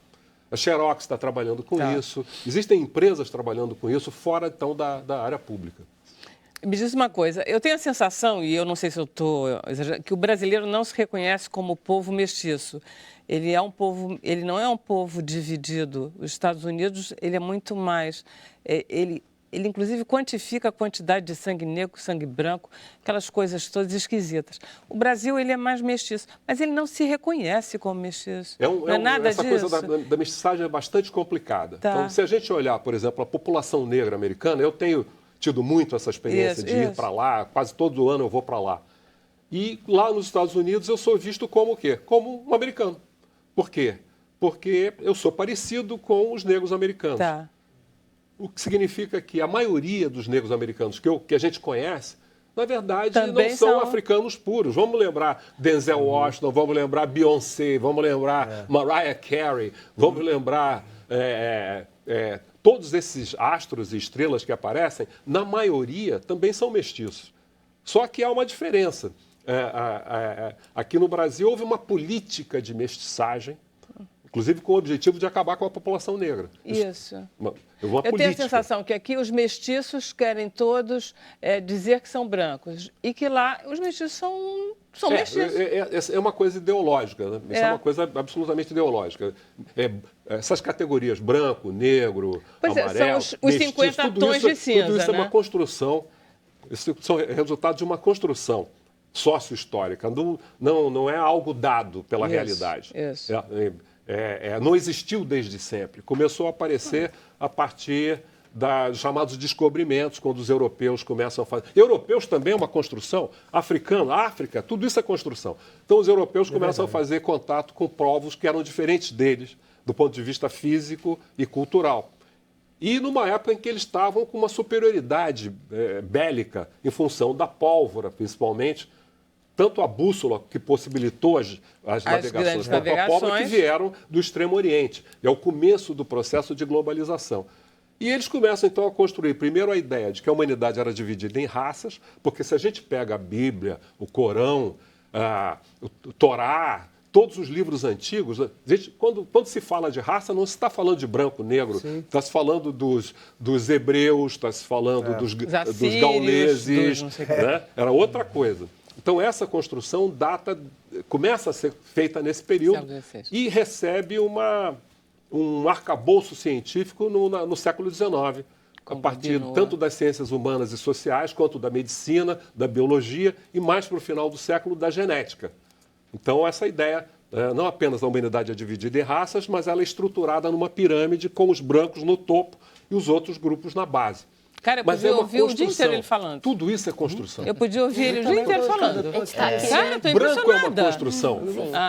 a Xerox está trabalhando com isso, existem empresas trabalhando com isso fora, então, da área pública. Me diz uma coisa, eu tenho a sensação, e eu não sei se eu estou exagerando, que o brasileiro não se reconhece como povo mestiço. Ele não é um povo dividido. Os Estados Unidos, ele é muito mais. Ele inclusive quantifica a quantidade de sangue negro, sangue branco, aquelas coisas todas esquisitas. O Brasil, ele é mais mestiço, mas ele não se reconhece como mestiço. Não é nada essa disso. Coisa da mestiçagem é bastante complicada. Então, se a gente olhar, por exemplo, a população negra americana, eu tenho tido muito essa experiência de ir para lá, quase todo ano eu vou para lá. E lá nos Estados Unidos eu sou visto como o quê? Como um americano. Por quê? Porque eu sou parecido com os negros americanos. O que significa que a maioria dos negros americanos que a gente conhece, na verdade, também não são africanos puros. Vamos lembrar Denzel Washington, vamos lembrar Beyoncé, vamos lembrar Mariah Carey, vamos lembrar... todos esses astros e estrelas que aparecem, na maioria, também são mestiços. Só que há uma diferença. Aqui no Brasil houve uma política de mestiçagem, inclusive com o objetivo de acabar com a população negra. Isso. Eu tenho a sensação que aqui os mestiços querem todos dizer que são brancos e que lá os mestiços são mestiços. É uma coisa ideológica, né? Isso é uma coisa absolutamente ideológica. Essas categorias, branco, negro, amarelo, são os 50 tons de cinza, tudo isso é uma construção, isso são resultados de uma construção sócio-histórica, não é algo dado pela realidade. Isso. Não existiu desde sempre. Começou a aparecer a partir dos chamados descobrimentos, quando os europeus começam a fazer... Europeus também é uma construção, africano, África, tudo isso é construção. Então, os europeus começam a fazer contato com povos que eram diferentes deles, do ponto de vista físico e cultural. E numa época em que eles estavam com uma superioridade bélica, em função da pólvora, principalmente, tanto a bússola, que possibilitou as navegações quanto a pólvora, que vieram do Extremo Oriente. É o começo do processo de globalização. E eles começam, então, a construir, primeiro, a ideia de que a humanidade era dividida em raças, porque se a gente pega a Bíblia, o Corão, o Torá, todos os livros antigos, quando se fala de raça, não se está falando de branco, negro, está se falando dos hebreus, está se falando dos gauleses, né? Era outra coisa. Então, essa construção começa a ser feita nesse período e recebe um arcabouço científico no século XIX, a partir tanto das ciências humanas e sociais, quanto da medicina, da biologia e, mais para o final do século, da genética. Então, essa ideia, não apenas a humanidade é dividida em raças, mas ela é estruturada numa pirâmide com os brancos no topo e os outros grupos na base. Cara, eu podia ouvir o dia inteiro ele falando. Tudo isso é construção. Eu podia ouvir ele o dia inteiro falando. Branco é uma construção.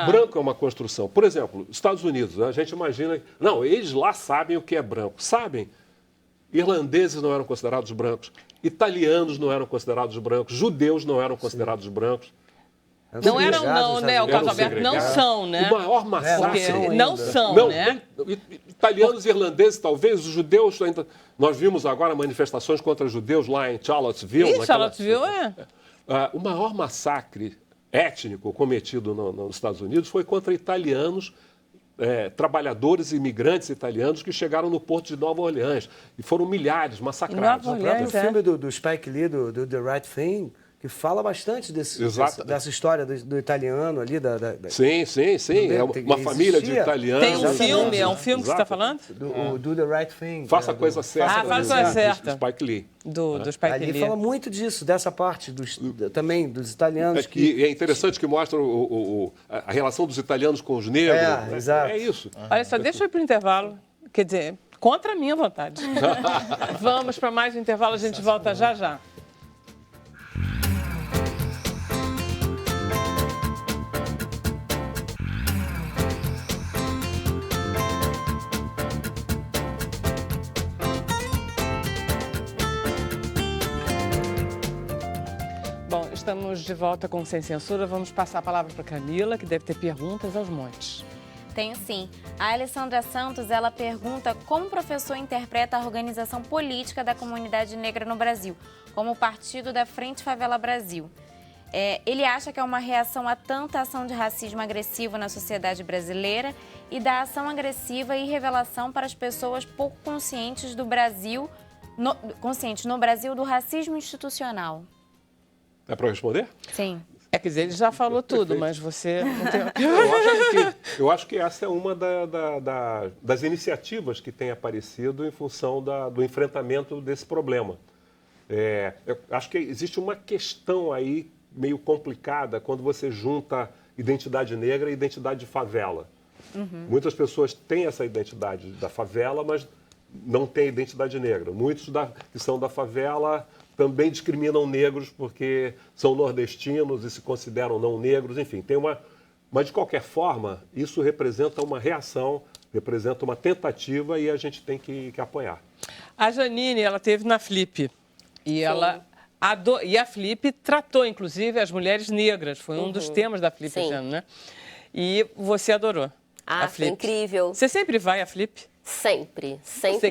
Branco é uma construção. Por exemplo, Estados Unidos, a gente imagina... Não, eles lá sabem o que é branco. Sabem. Irlandeses não eram considerados brancos. Italianos não eram considerados brancos. Judeus não eram considerados brancos. Não eram não, né, o Carlos Alberto? Não são, né? O maior massacre... Não são, né? Italianos e irlandeses, talvez, os judeus ainda... Nós vimos agora manifestações contra judeus lá em Charlottesville. Charlottesville o maior massacre étnico cometido nos Estados Unidos foi contra italianos trabalhadores e imigrantes italianos que chegaram no porto de Nova Orleans. E foram milhares massacrados. O próprio filme do Spike Lee, do The Right Thing, que fala bastante dessa história do italiano ali. Sim. É uma família de italianos. Tem um filme, é um filme que você está falando? Do The Right Thing. Faça a coisa certa. Faça a coisa certa. Do Spike Lee. Do Spike Lee. Ali fala muito disso, dessa parte também dos italianos. E é interessante que mostra a relação dos italianos com os negros. Exato. É isso. Olha só, deixa eu ir para o intervalo. Quer dizer, contra a minha vontade. Vamos para mais um intervalo, a gente volta já já. Bom, estamos de volta com Sem Censura. Vamos passar a palavra para Camila, que deve ter perguntas aos montes. Tenho sim. A Alessandra Santos, ela pergunta como o professor interpreta a organização política da comunidade negra no Brasil, como o Partido da Frente Favela Brasil. Ele acha que é uma reação a tanta ação de racismo agressivo na sociedade brasileira e da ação agressiva e revelação para as pessoas pouco conscientes do Brasil, conscientes no Brasil do racismo institucional. É para responder? Sim. Quer dizer, ele já falou tudo, mas você não tem... Eu acho que essa é uma das iniciativas que tem aparecido em função do enfrentamento desse problema. Eu acho que existe uma questão aí meio complicada quando você junta identidade negra e identidade de favela. Uhum. Muitas pessoas têm essa identidade da favela, mas não têm identidade negra. Muitos que são da favela também discriminam negros porque são nordestinos e se consideram não negros, enfim, tem uma... Mas, de qualquer forma, isso representa uma reação, representa uma tentativa e a gente tem que apoiar. A Janine, ela esteve na Flip e a Flip tratou, inclusive, as mulheres negras. Foi um dos temas da Flip esse ano, né? E você adorou a Flip. Foi incrível. Você sempre vai à Flip? Sempre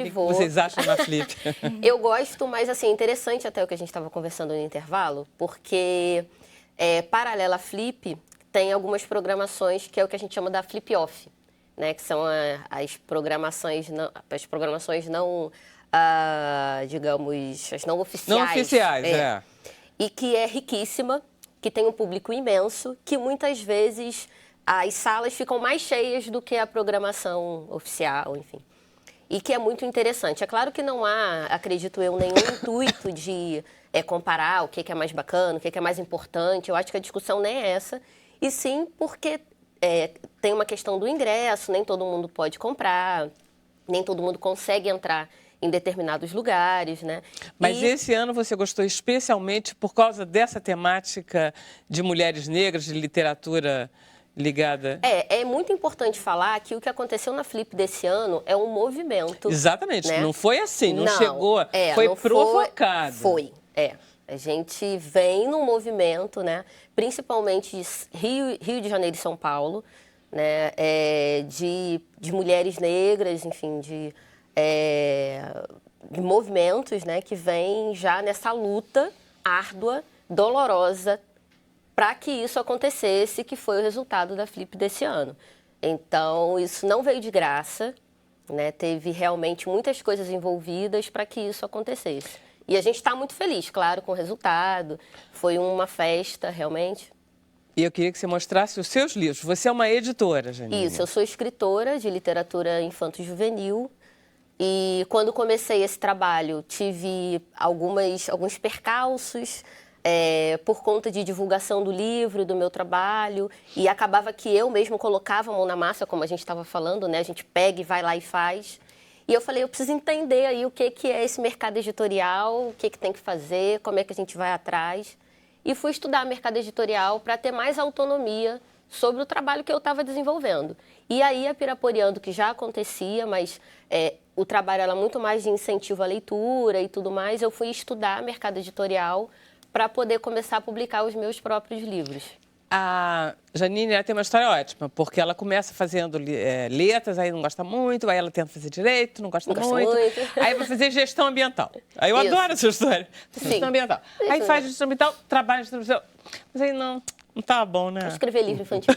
vou. O que vocês acham da Flip? Eu gosto, mas assim, interessante até o que a gente estava conversando no intervalo, porque paralela à Flip, tem algumas programações que é o que a gente chama da Flip Off, né? Que são as programações não digamos, as não oficiais. Não oficiais, E que é riquíssima, que tem um público imenso, que muitas vezes as salas ficam mais cheias do que a programação oficial, enfim. E que é muito interessante. É claro que não há, acredito eu, nenhum intuito de comparar o que é mais bacana, o que é mais importante. Eu acho que a discussão nem é essa. E sim porque tem uma questão do ingresso, nem todo mundo pode comprar, nem todo mundo consegue entrar em determinados lugares, né? Mas esse ano você gostou especialmente por causa dessa temática de mulheres negras, de literatura ligada... É muito importante falar que o que aconteceu na Flip desse ano é um movimento. Exatamente, né? Não foi assim, não chegou, foi não provocado. A gente vem num movimento, né? Principalmente Rio de Janeiro e São Paulo, né? De mulheres negras, enfim, de movimentos, né? Que vêm já nessa luta árdua, dolorosa, para que isso acontecesse, que foi o resultado da Flip desse ano. Então, isso não veio de graça, né? Teve realmente muitas coisas envolvidas para que isso acontecesse. E a gente está muito feliz, claro, com o resultado. Foi uma festa, realmente. E eu queria que você mostrasse os seus livros. Você é uma editora, Janine. Isso, eu sou escritora de literatura infanto-juvenil. E quando comecei esse trabalho, tive alguns percalços, por conta de divulgação do livro, do meu trabalho, e acabava que eu mesmo colocava a mão na massa, como a gente estava falando, né? A gente pega e vai lá e faz. E eu falei, eu preciso entender aí o que é esse mercado editorial, o que tem que fazer, como é que a gente vai atrás. E fui estudar mercado editorial para ter mais autonomia sobre o trabalho que eu estava desenvolvendo. E aí, a Piraporeando, que já acontecia, mas o trabalho era muito mais de incentivo à leitura e tudo mais, eu fui estudar mercado editorial para poder começar a publicar os meus próprios livros. A Janine, ela tem uma história ótima, porque ela começa fazendo letras, aí não gosta muito, aí ela tenta fazer direito, não gosta muito. Aí vai fazer gestão ambiental. Aí eu adoro essa história. Gestão ambiental. Aí faz gestão ambiental, trabalha em gestão ambiental. Mas aí não, Não tá bom, né? Escrever livro infantil.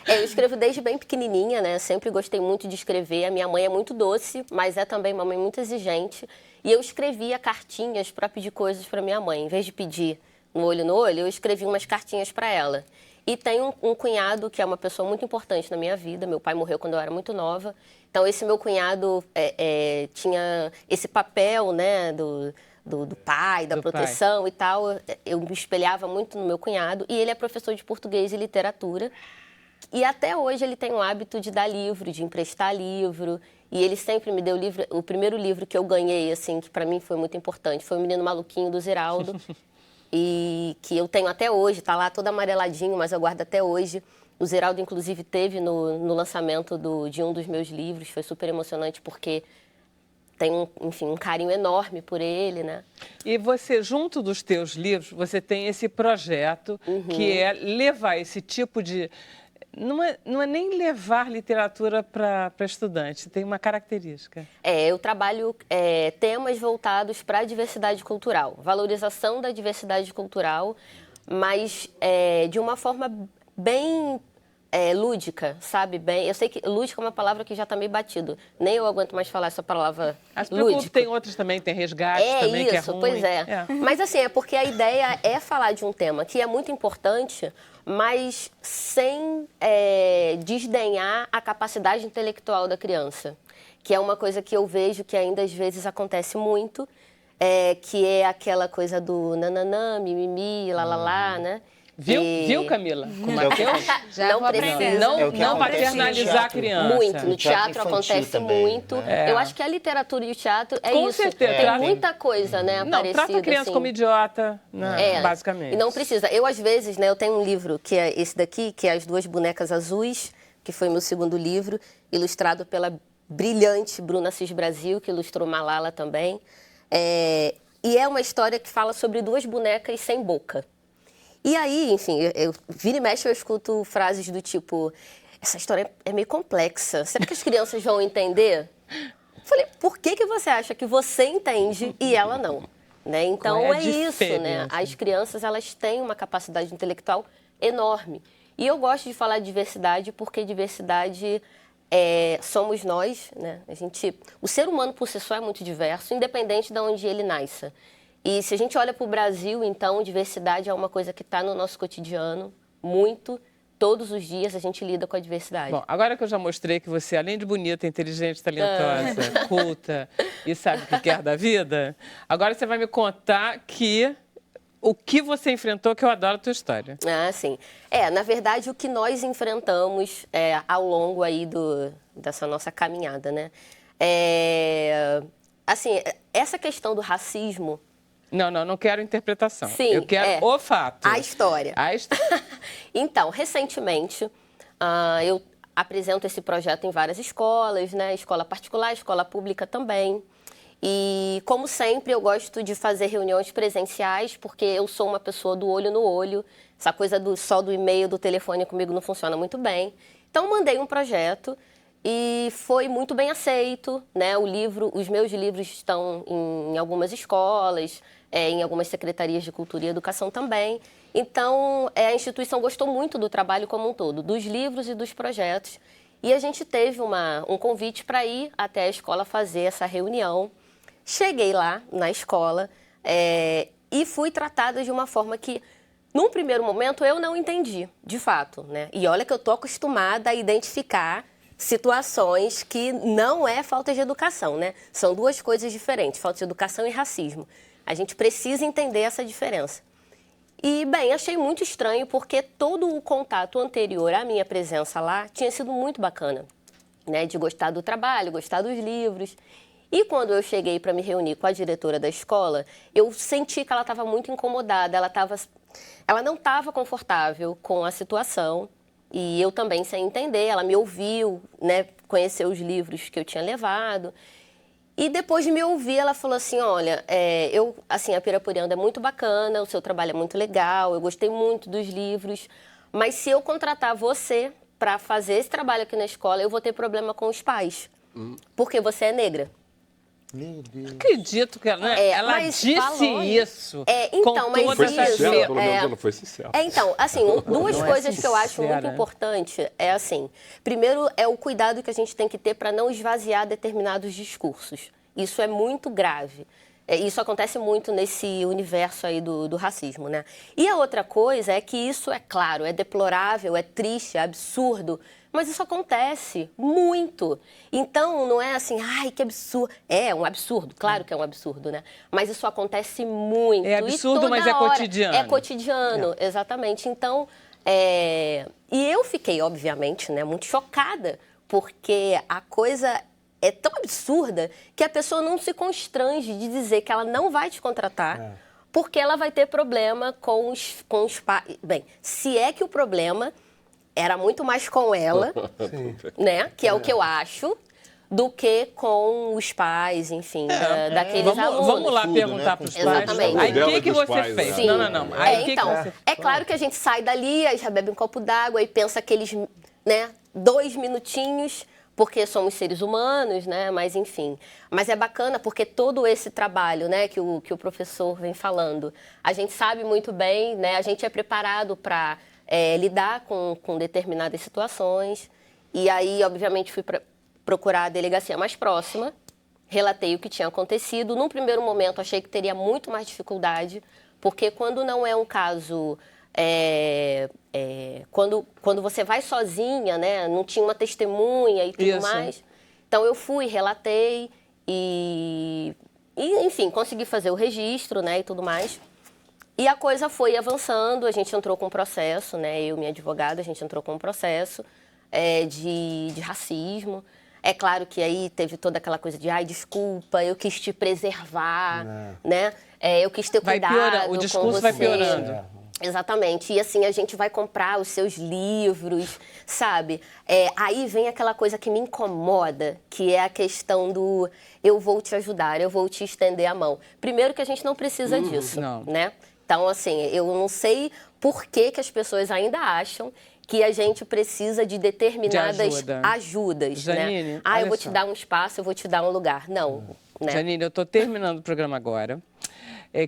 Eu escrevo desde bem pequenininha, né? Sempre gostei muito de escrever. A minha mãe é muito doce, mas é também uma mãe muito exigente. E eu escrevia cartinhas para pedir coisas para minha mãe. Em vez de pedir no olho, eu escrevi umas cartinhas para ela. E tenho um cunhado que é uma pessoa muito importante na minha vida. Meu pai morreu quando eu era muito nova. Então, esse meu cunhado tinha esse papel, né, do pai, da proteção e tal. Eu me espelhava muito no meu cunhado. E ele é professor de português e literatura. E até hoje ele tem o hábito de dar livro, de emprestar livro. E ele sempre me deu livro. O primeiro livro que eu ganhei, assim, que para mim foi muito importante, foi O Menino Maluquinho, do Ziraldo. E que eu tenho até hoje, tá lá todo amareladinho, mas eu guardo até hoje. O Ziraldo, inclusive, teve no lançamento de um dos meus livros. Foi super emocionante porque tem, enfim, um carinho enorme por ele, né? E você, junto dos teus livros, você tem esse projeto que é levar esse tipo de... Não é nem levar literatura para estudante, tem uma característica. Eu trabalho temas voltados para a diversidade cultural, valorização da diversidade cultural, mas de uma forma bem lúdica, sabe? Eu sei que lúdica é uma palavra que já está meio batido. Nem eu aguento mais falar essa palavra lúdica. Tem outras também, tem resgate também, que é ruim. Pois é. Mas assim, é porque a ideia é falar de um tema que é muito importante, mas sem desdenhar a capacidade intelectual da criança. Que é uma coisa que eu vejo que ainda às vezes acontece muito, que é aquela coisa do nananã, mimimi, lalala, né? Viu, Camila? Com o Matheus? Não precisa. Não paternalizar a criança. Muito. No teatro acontece também, muito. Eu acho que a literatura e o teatro Com isso. certeza. Tem muita coisa, né, parecida. Não, trata a criança assim como idiota, né, basicamente. E não precisa. Eu, às vezes, né, eu tenho um livro, que é esse daqui, que é As Duas Bonecas Azuis, que foi meu segundo livro, ilustrado pela brilhante Bruna Assis Brasil, que ilustrou Malala também. E é uma história que fala sobre duas bonecas sem boca. E aí, enfim, eu vira e mexe, eu escuto frases do tipo, essa história é meio complexa, será que as crianças vão entender? Eu falei, por que você acha que você entende e ela não? Né? Então, é isso, né? As crianças, elas têm uma capacidade intelectual enorme. E eu gosto de falar de diversidade porque diversidade somos nós, né? O ser humano, por si só, é muito diverso, independente de onde ele nasça. E se a gente olha para o Brasil, então, diversidade é uma coisa que está no nosso cotidiano, muito, todos os dias a gente lida com a diversidade. Bom, agora que eu já mostrei que você, além de bonita, inteligente, talentosa, culta e sabe o que quer da vida, agora você vai me contar o que você enfrentou, que eu adoro a tua história. Ah, sim. Na verdade, o que nós enfrentamos ao longo aí dessa nossa caminhada, né? Assim, essa questão do racismo... Não quero interpretação. Sim, eu quero o fato. A história. Então, recentemente, eu apresento esse projeto em várias escolas, né? Escola particular, escola pública também. E, como sempre, eu gosto de fazer reuniões presenciais, porque eu sou uma pessoa do olho no olho. Essa coisa só do e-mail, do telefone comigo não funciona muito bem. Então, mandei um projeto e foi muito bem aceito, né? Os meus livros estão em algumas escolas, em algumas secretarias de cultura e educação também. Então, a instituição gostou muito do trabalho como um todo, dos livros e dos projetos. E a gente teve um convite para ir até a escola fazer essa reunião. Cheguei lá na escola e fui tratada de uma forma que, num primeiro momento, eu não entendi, de fato, né? E olha que eu estou acostumada a identificar situações que não é falta de educação, né? São duas coisas diferentes, falta de educação e racismo. A gente precisa entender essa diferença. E, bem, achei muito estranho porque todo o contato anterior à minha presença lá tinha sido muito bacana, né? De gostar do trabalho, gostar dos livros. E quando eu cheguei para me reunir com a diretora da escola, eu senti que ela estava muito incomodada, ela não estava confortável com a situação. E eu também sem entender, ela me ouviu, né, conheceu os livros que eu tinha levado. E depois de me ouvir, ela falou assim, olha, a Piraporianda é muito bacana, o seu trabalho é muito legal, eu gostei muito dos livros, mas se eu contratar você para fazer esse trabalho aqui na escola, eu vou ter problema com os pais, porque você é negra. Meu Deus. Acredito que ela disse isso. Então, mas foi isso... sincera, pelo menos ela foi sincera. Então, assim, duas coisas que eu acho muito importante é assim, primeiro é o cuidado que a gente tem que ter para não esvaziar determinados discursos. Isso é muito grave. Isso acontece muito nesse universo aí do racismo, né? E a outra coisa é que isso, é claro, é deplorável, é triste, é absurdo, mas isso acontece muito. Então, não é assim, ai, que absurdo. É um absurdo, claro que é um absurdo, né? Mas isso acontece muito. É absurdo, mas é cotidiano. É cotidiano, exatamente. Então, e eu fiquei, obviamente, né, muito chocada, porque a coisa é tão absurda que a pessoa não se constrange de dizer que ela não vai te contratar, porque ela vai ter problema com os pais. Bem, se é que o problema era muito mais com ela, né? Que é o que eu acho, do que com os pais, enfim, daqueles alunos. Vamos lá perguntar para os pais. Exatamente. Aí o que você fez? Sim. Não. Aí, então, é claro que a gente sai dali, aí já bebe um copo d'água e pensa aqueles, né, 2 minutinhos, porque somos seres humanos, né? Mas, enfim. Mas é bacana porque todo esse trabalho, né, que o professor vem falando, a gente sabe muito bem, né? A gente é preparado para lidar com determinadas situações. E aí, obviamente, fui procurar a delegacia mais próxima, relatei o que tinha acontecido. Num primeiro momento, achei que teria muito mais dificuldade, porque quando não é um caso... Quando você vai sozinha, né, não tinha uma testemunha e tudo mais. Então, eu fui, relatei e, enfim, consegui fazer o registro, né, e tudo mais. E a coisa foi avançando, a gente entrou com um processo, né, eu e minha advogada, a gente entrou com um processo de racismo. É claro que aí teve toda aquela coisa de, ai, desculpa, eu quis te preservar, né, eu quis ter cuidado o discurso vai piorando. Exatamente. E assim, a gente vai comprar os seus livros, sabe? Aí vem aquela coisa que me incomoda, que é a questão do eu vou te ajudar, eu vou te estender a mão. Primeiro que a gente não precisa disso, né? Então, assim, eu não sei por que as pessoas ainda acham que a gente precisa de determinadas ajudas, Janine, né? Eu vou te dar um espaço, eu vou te dar um lugar. Não, né? Janine, eu estou terminando o programa agora.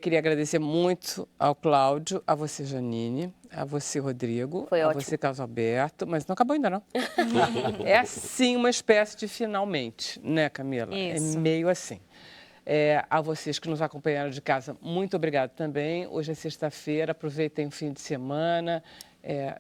Queria agradecer muito ao Cláudio, a você, Janine, a você, Rodrigo, a você, Carlos Alberto, mas não acabou ainda, não. É assim uma espécie de finalmente, né, Camila? Isso. É meio assim. A vocês que nos acompanharam de casa, muito obrigado também. Hoje é sexta-feira, aproveitem o fim de semana.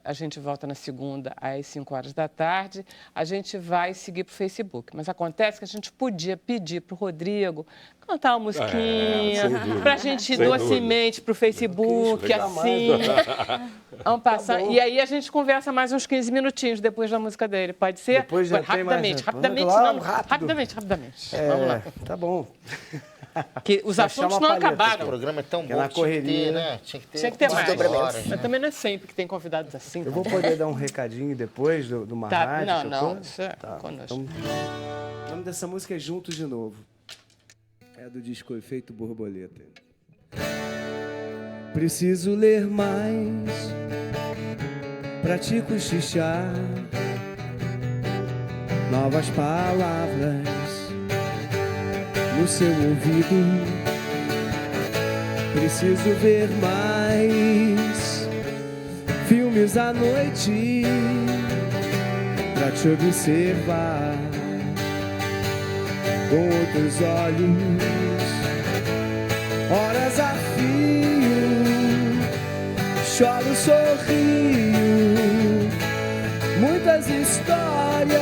A gente volta na segunda às 5 horas da tarde. A gente vai seguir para o Facebook. Mas acontece que a gente podia pedir para o Rodrigo cantar uma musiquinha, para a gente docemente para o Facebook, assim. Vamos passar. E aí a gente conversa mais uns 15 minutinhos depois da música dele. Pode ser? Depois já rapidamente. Rapidamente. Vamos lá. Tá bom. Que os assuntos não acabaram. O programa é tão bom na correria, né? Tinha que ter mais. Horas, mas também não é sempre que tem convidados assim. Eu vou poder dar um recadinho depois do rádio? Não, isso é conosco. Então, o nome dessa música é Juntos de Novo. É do disco Efeito Borboleta. Preciso ler mais pra te cochichar novas palavras no seu ouvido. Preciso ver mais filmes à noite pra te observar com outros olhos, horas a fio, choro, sorrio, muitas histórias,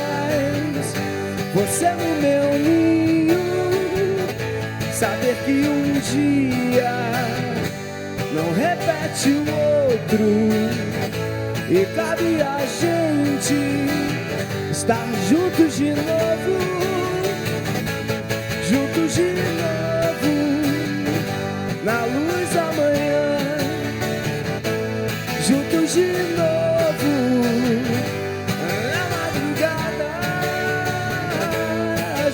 você no meu ninho, saber que um dia não repete o outro e cabe a gente estar juntos de novo. Juntos de novo, na luz da manhã. Juntos de novo, na madrugada.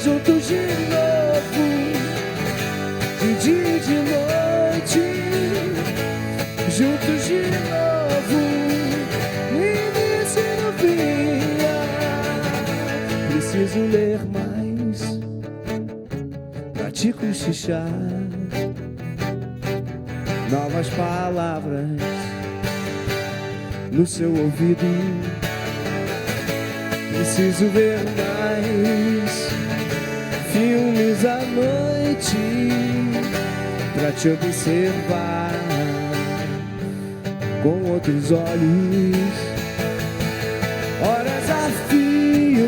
Juntos de novo, de dia e de noite. Juntos de novo, no início e no fim. Preciso ler mais te te cochichar novas palavras no seu ouvido. Preciso ver mais filmes à noite pra te observar com outros olhos. Horas a fio,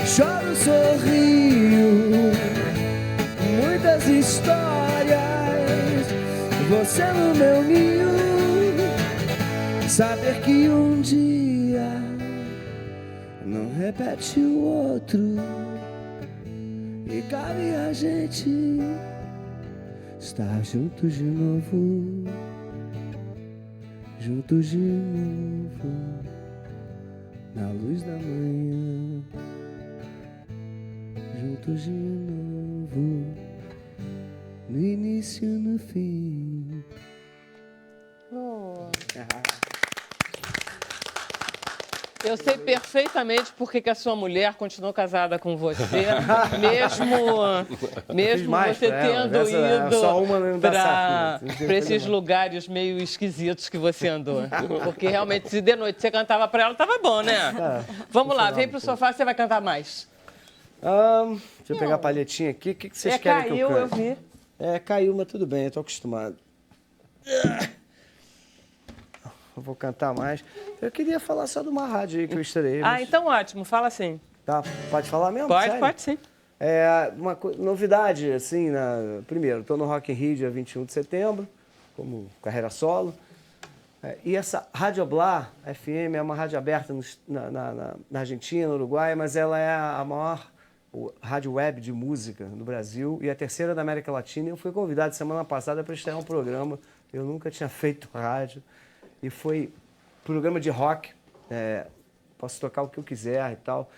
choro, sorrio, muitas histórias, você no meu ninho. Saber que um dia não repete o outro e cabe a gente estar juntos de novo, juntos de novo, na luz da manhã, juntos de novo, no início e no fim. Eu sei perfeitamente por que a sua mulher continuou casada com você, mesmo você tendo ido para esses lugares meio esquisitos que você andou. Porque realmente, se de noite você cantava para ela, tava bom, né? Vamos lá, vem pro sofá, você vai cantar mais. Deixa eu pegar a palhetinha aqui. O que vocês querem que eu cante? Eu vi. Caiu, mas tudo bem, eu tô acostumado. Eu vou cantar mais. Eu queria falar só de uma rádio aí que eu estourei. Mas... então ótimo, fala sim. Tá, pode falar mesmo? Pode sim. Uma novidade, assim, primeiro, estou no Rock in Rio dia 21 de setembro, como carreira solo. E essa Rádio Blá FM é uma rádio aberta na Argentina, no Uruguai, mas ela é a maior rádio web de música no Brasil e a terceira da América Latina. Eu fui convidado semana passada para estrear um programa. Eu nunca tinha feito rádio. E foi programa de rock, posso tocar o que eu quiser e tal.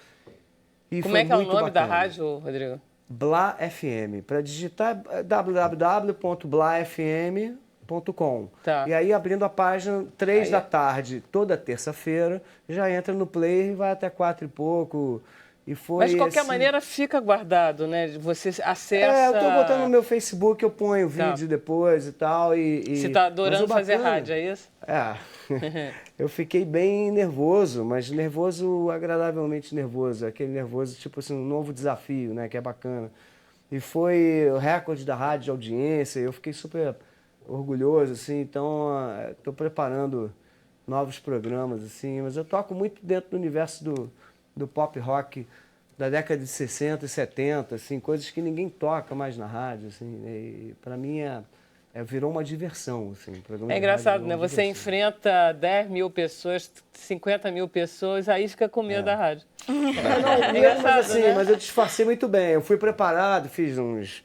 E como é que é o nome da rádio, Rodrigo? Blá FM. Para digitar www.blafm.com. Tá. E aí, abrindo a página, 3 da tarde, toda terça-feira, já entra no play e vai até 4 e pouco. E foi mas de qualquer maneira fica guardado, né? Você acessa... eu tô botando no meu Facebook, eu ponho vídeo depois e tal. Você tá adorando fazer rádio, é isso? Eu fiquei bem nervoso, mas nervoso, agradavelmente nervoso. Aquele nervoso, tipo assim, um novo desafio, né? Que é bacana. E foi o recorde da rádio de audiência, eu fiquei super orgulhoso, assim. Então, tô preparando novos programas, assim. Mas eu toco muito dentro do universo do pop rock da década de 60 e 70, assim, coisas que ninguém toca mais na rádio, assim, e para mim virou uma diversão, assim. É engraçado, né? Você enfrenta 10 mil pessoas, 50 mil pessoas, aí fica com medo da rádio. É engraçado, mas, assim, né? Mas eu disfarcei muito bem, eu fui preparado, fiz uns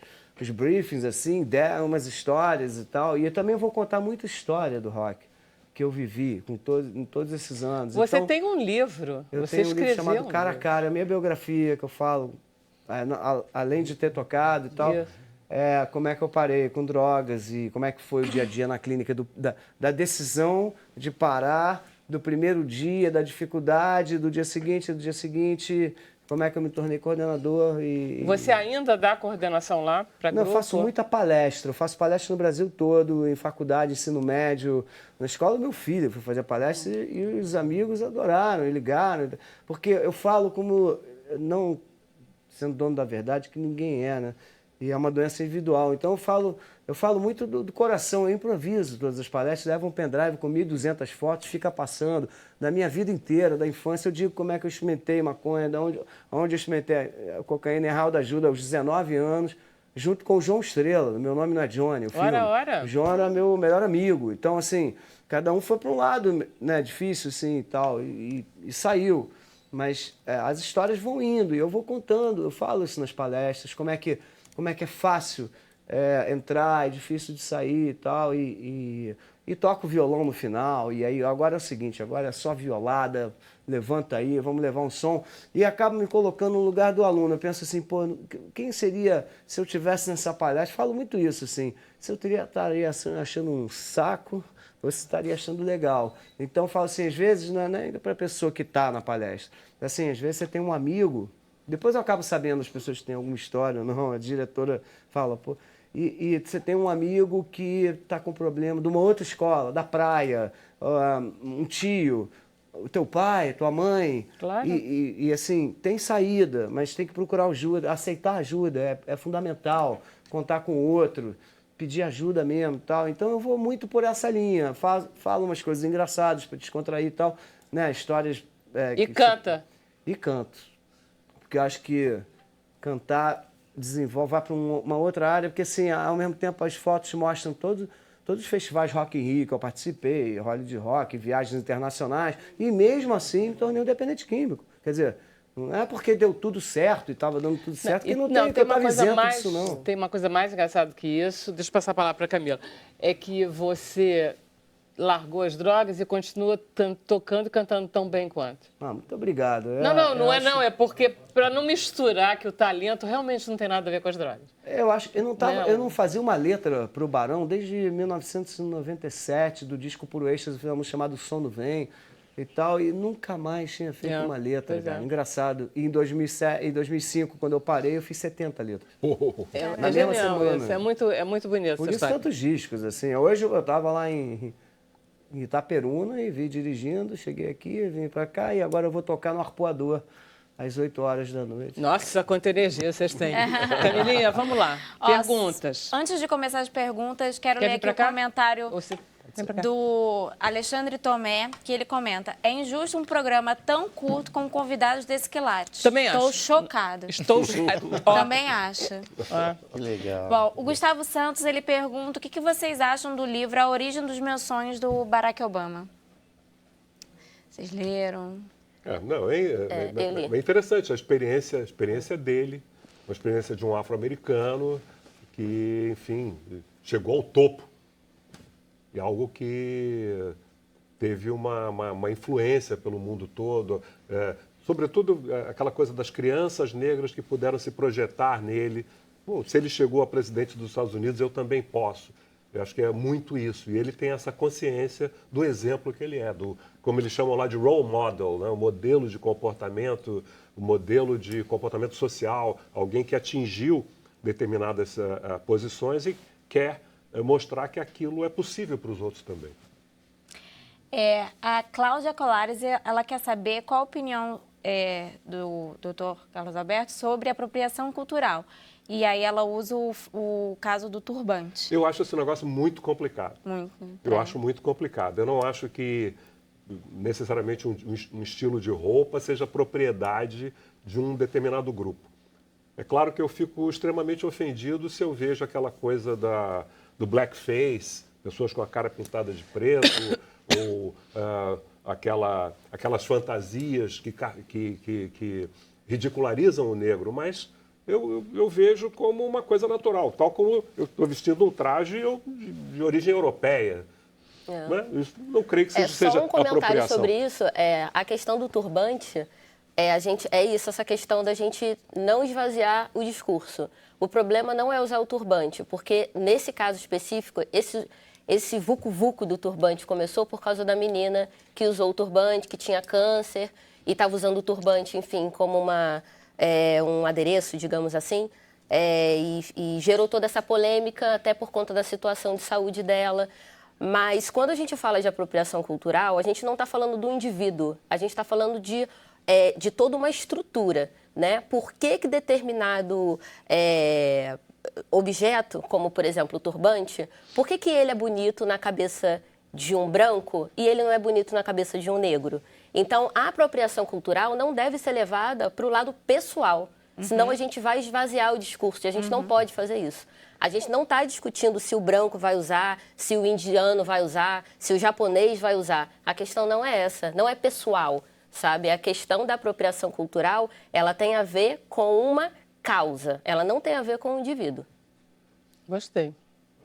briefings, assim, umas histórias e tal, e eu também vou contar muita história do rock que eu vivi em todos esses anos. Você tem um livro. Você tenho um livro chamado Cara a Cara, a minha biografia, que eu falo, além de ter tocado e tal, como é que eu parei com drogas e como é que foi o dia a dia na clínica, da decisão de parar, do primeiro dia, da dificuldade, do dia seguinte, como é que eu me tornei coordenador. Você ainda dá coordenação lá para grupo? Não, eu faço muita palestra. Eu faço palestra no Brasil todo, em faculdade, ensino médio. Na escola do meu filho, eu fui fazer palestra e os amigos adoraram e ligaram. Porque eu falo como, não sendo dono da verdade, que ninguém é, né? E é uma doença individual. Então eu falo muito do coração, eu improviso todas as palestras, levo um pendrive com 1.200 fotos, fica passando da minha vida inteira, da infância. Eu digo como é que eu experimentei maconha, onde eu experimentei a cocaína e a Raul da Ajuda aos 19 anos, junto com o João Estrela. Meu nome não é Johnny, o filme. O João era meu melhor amigo. Então, assim, cada um foi para um lado, né, difícil, assim, e tal, e saiu. Mas as histórias vão indo e eu vou contando, eu falo isso nas palestras, como é que é fácil entrar, é difícil de sair e tal, e toco violão no final, e aí agora é o seguinte, agora é só violada, levanta aí, vamos levar um som, e acabo me colocando no lugar do aluno. Eu penso assim, pô, quem seria, se eu tivesse nessa palestra, falo muito isso, assim, se eu estaria achando um saco, ou se estaria achando legal. Então, eu falo assim, às vezes, não é nem para a pessoa que está na palestra, assim, às vezes você tem um amigo Depois eu acabo sabendo, as pessoas têm alguma história ou não, a diretora fala, pô... E você tem um amigo que está com problema de uma outra escola, da praia, um tio, o teu pai, tua mãe. Claro. E assim, tem saída, mas tem que procurar ajuda, aceitar ajuda, é fundamental, contar com o outro, pedir ajuda mesmo e tal. Então eu vou muito por essa linha, falo umas coisas engraçadas para descontrair e tal, né? Histórias... E canta. E canto. Porque eu acho que cantar... desenvolve, vai para uma outra área, porque assim, ao mesmo tempo as fotos mostram todos os festivais Rock in Rio que eu participei, Hollywood Rock, viagens internacionais, e mesmo assim me tornei um dependente químico. Quer dizer, não é porque deu tudo certo e estava dando tudo certo que não tem uma coisa mais disso, não. Tem uma coisa mais engraçada que isso, deixa eu passar a palavra para a Camila, é que você largou as drogas e continua tocando e cantando tão bem quanto. Muito obrigado. Não, é porque para não misturar que o talento realmente não tem nada a ver com as drogas. Eu não fazia uma letra para o Barão desde 1997, do disco Puro Êxtase, fizemos chamado Sono Vem e tal, e nunca mais tinha feito uma letra, cara. Engraçado. E em 2005, quando eu parei, eu fiz 70 letras. Na mesma semana. Isso é muito bonito. Por isso tantos discos, assim. Hoje eu estava lá em Itaperuna e vim dirigindo, cheguei aqui, vim para cá e agora eu vou tocar no Arpoador às 8 horas da noite. Nossa, quanta energia vocês têm. Camilinha, vamos lá. Perguntas. Antes de começar as perguntas, quero ler aqui o comentário do Alexandre Tomé, que ele comenta: é injusto um programa tão curto com convidados desse quilate. Também acho. Estou chocada. Também acha. Que legal. Bom, o Gustavo Santos, ele pergunta o que vocês acham do livro A Origem dos Meus Sonhos, do Barack Obama. Vocês leram? É interessante a experiência dele, uma experiência de um afro-americano que, enfim, chegou ao topo. E algo que teve uma influência pelo mundo todo, sobretudo aquela coisa das crianças negras que puderam se projetar nele. Bom, se ele chegou a presidente dos Estados Unidos, eu também posso. Eu acho que é muito isso. E ele tem essa consciência do exemplo que ele é, como eles chamam lá de role model, né? O modelo de comportamento, o modelo de comportamento social, alguém que atingiu determinadas posições e quer mostrar que aquilo é possível para os outros também. A Cláudia Colares, ela quer saber qual a opinião do Dr. Carlos Alberto sobre apropriação cultural. E aí ela usa o caso do turbante. Eu acho esse negócio muito complicado. Eu acho muito complicado. Eu não acho que necessariamente um estilo de roupa seja propriedade de um determinado grupo. É claro que eu fico extremamente ofendido se eu vejo aquela coisa do blackface, pessoas com a cara pintada de preto, ou aquelas fantasias que ridicularizam o negro, mas eu vejo como uma coisa natural, tal como eu estou vestindo um traje de origem europeia. Né? Não creio que seja só um comentário apropriação. sobre isso. A questão do turbante, essa questão da gente não esvaziar o discurso. O problema não é usar o turbante, porque nesse caso específico, esse vucu-vucu do turbante começou por causa da menina que usou o turbante, que tinha câncer e estava usando o turbante, enfim, como um adereço, digamos assim, e gerou toda essa polêmica até por conta da situação de saúde dela. Mas quando a gente fala de apropriação cultural, a gente não está falando do indivíduo, a gente está falando de toda uma estrutura, né? Por que determinado objeto, como por exemplo o turbante, por que ele é bonito na cabeça de um branco e ele não é bonito na cabeça de um negro? Então, a apropriação cultural não deve ser levada para o lado pessoal, senão a gente vai esvaziar o discurso e a gente não pode fazer isso. A gente não está discutindo se o branco vai usar, se o indiano vai usar, se o japonês vai usar. A questão não é essa, não é pessoal, sabe? A questão da apropriação cultural, ela tem a ver com uma causa, ela não tem a ver com o indivíduo. Gostei.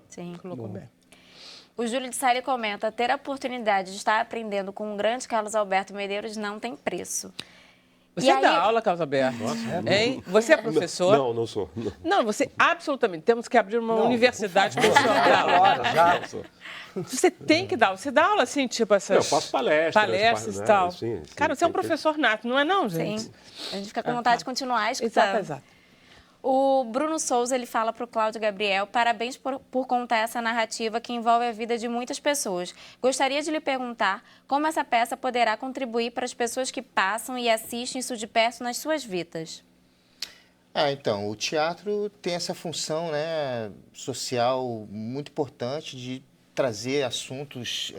Sim. Colocou bem. O Júlio de Sari comenta: ter a oportunidade de estar aprendendo com o grande Carlos Alberto Medeiros não tem preço. Você dá aula, Carlos Alberto? Nossa, hein? Você é professor? Não sou. Não, você absolutamente. Temos que abrir uma universidade profissional. Você tem que dar. Você dá aula assim, tipo essas... Eu faço palestras e tal. Sim, cara, você é um professor nato, não é não, gente? Sim. A gente fica com vontade de continuar escutando. Exato. O Bruno Souza, ele fala para o Cláudio Gabriel, parabéns por contar essa narrativa que envolve a vida de muitas pessoas. Gostaria de lhe perguntar como essa peça poderá contribuir para as pessoas que passam e assistem isso de perto nas suas vidas. Então, o teatro tem essa função, né, social muito importante de trazer assuntos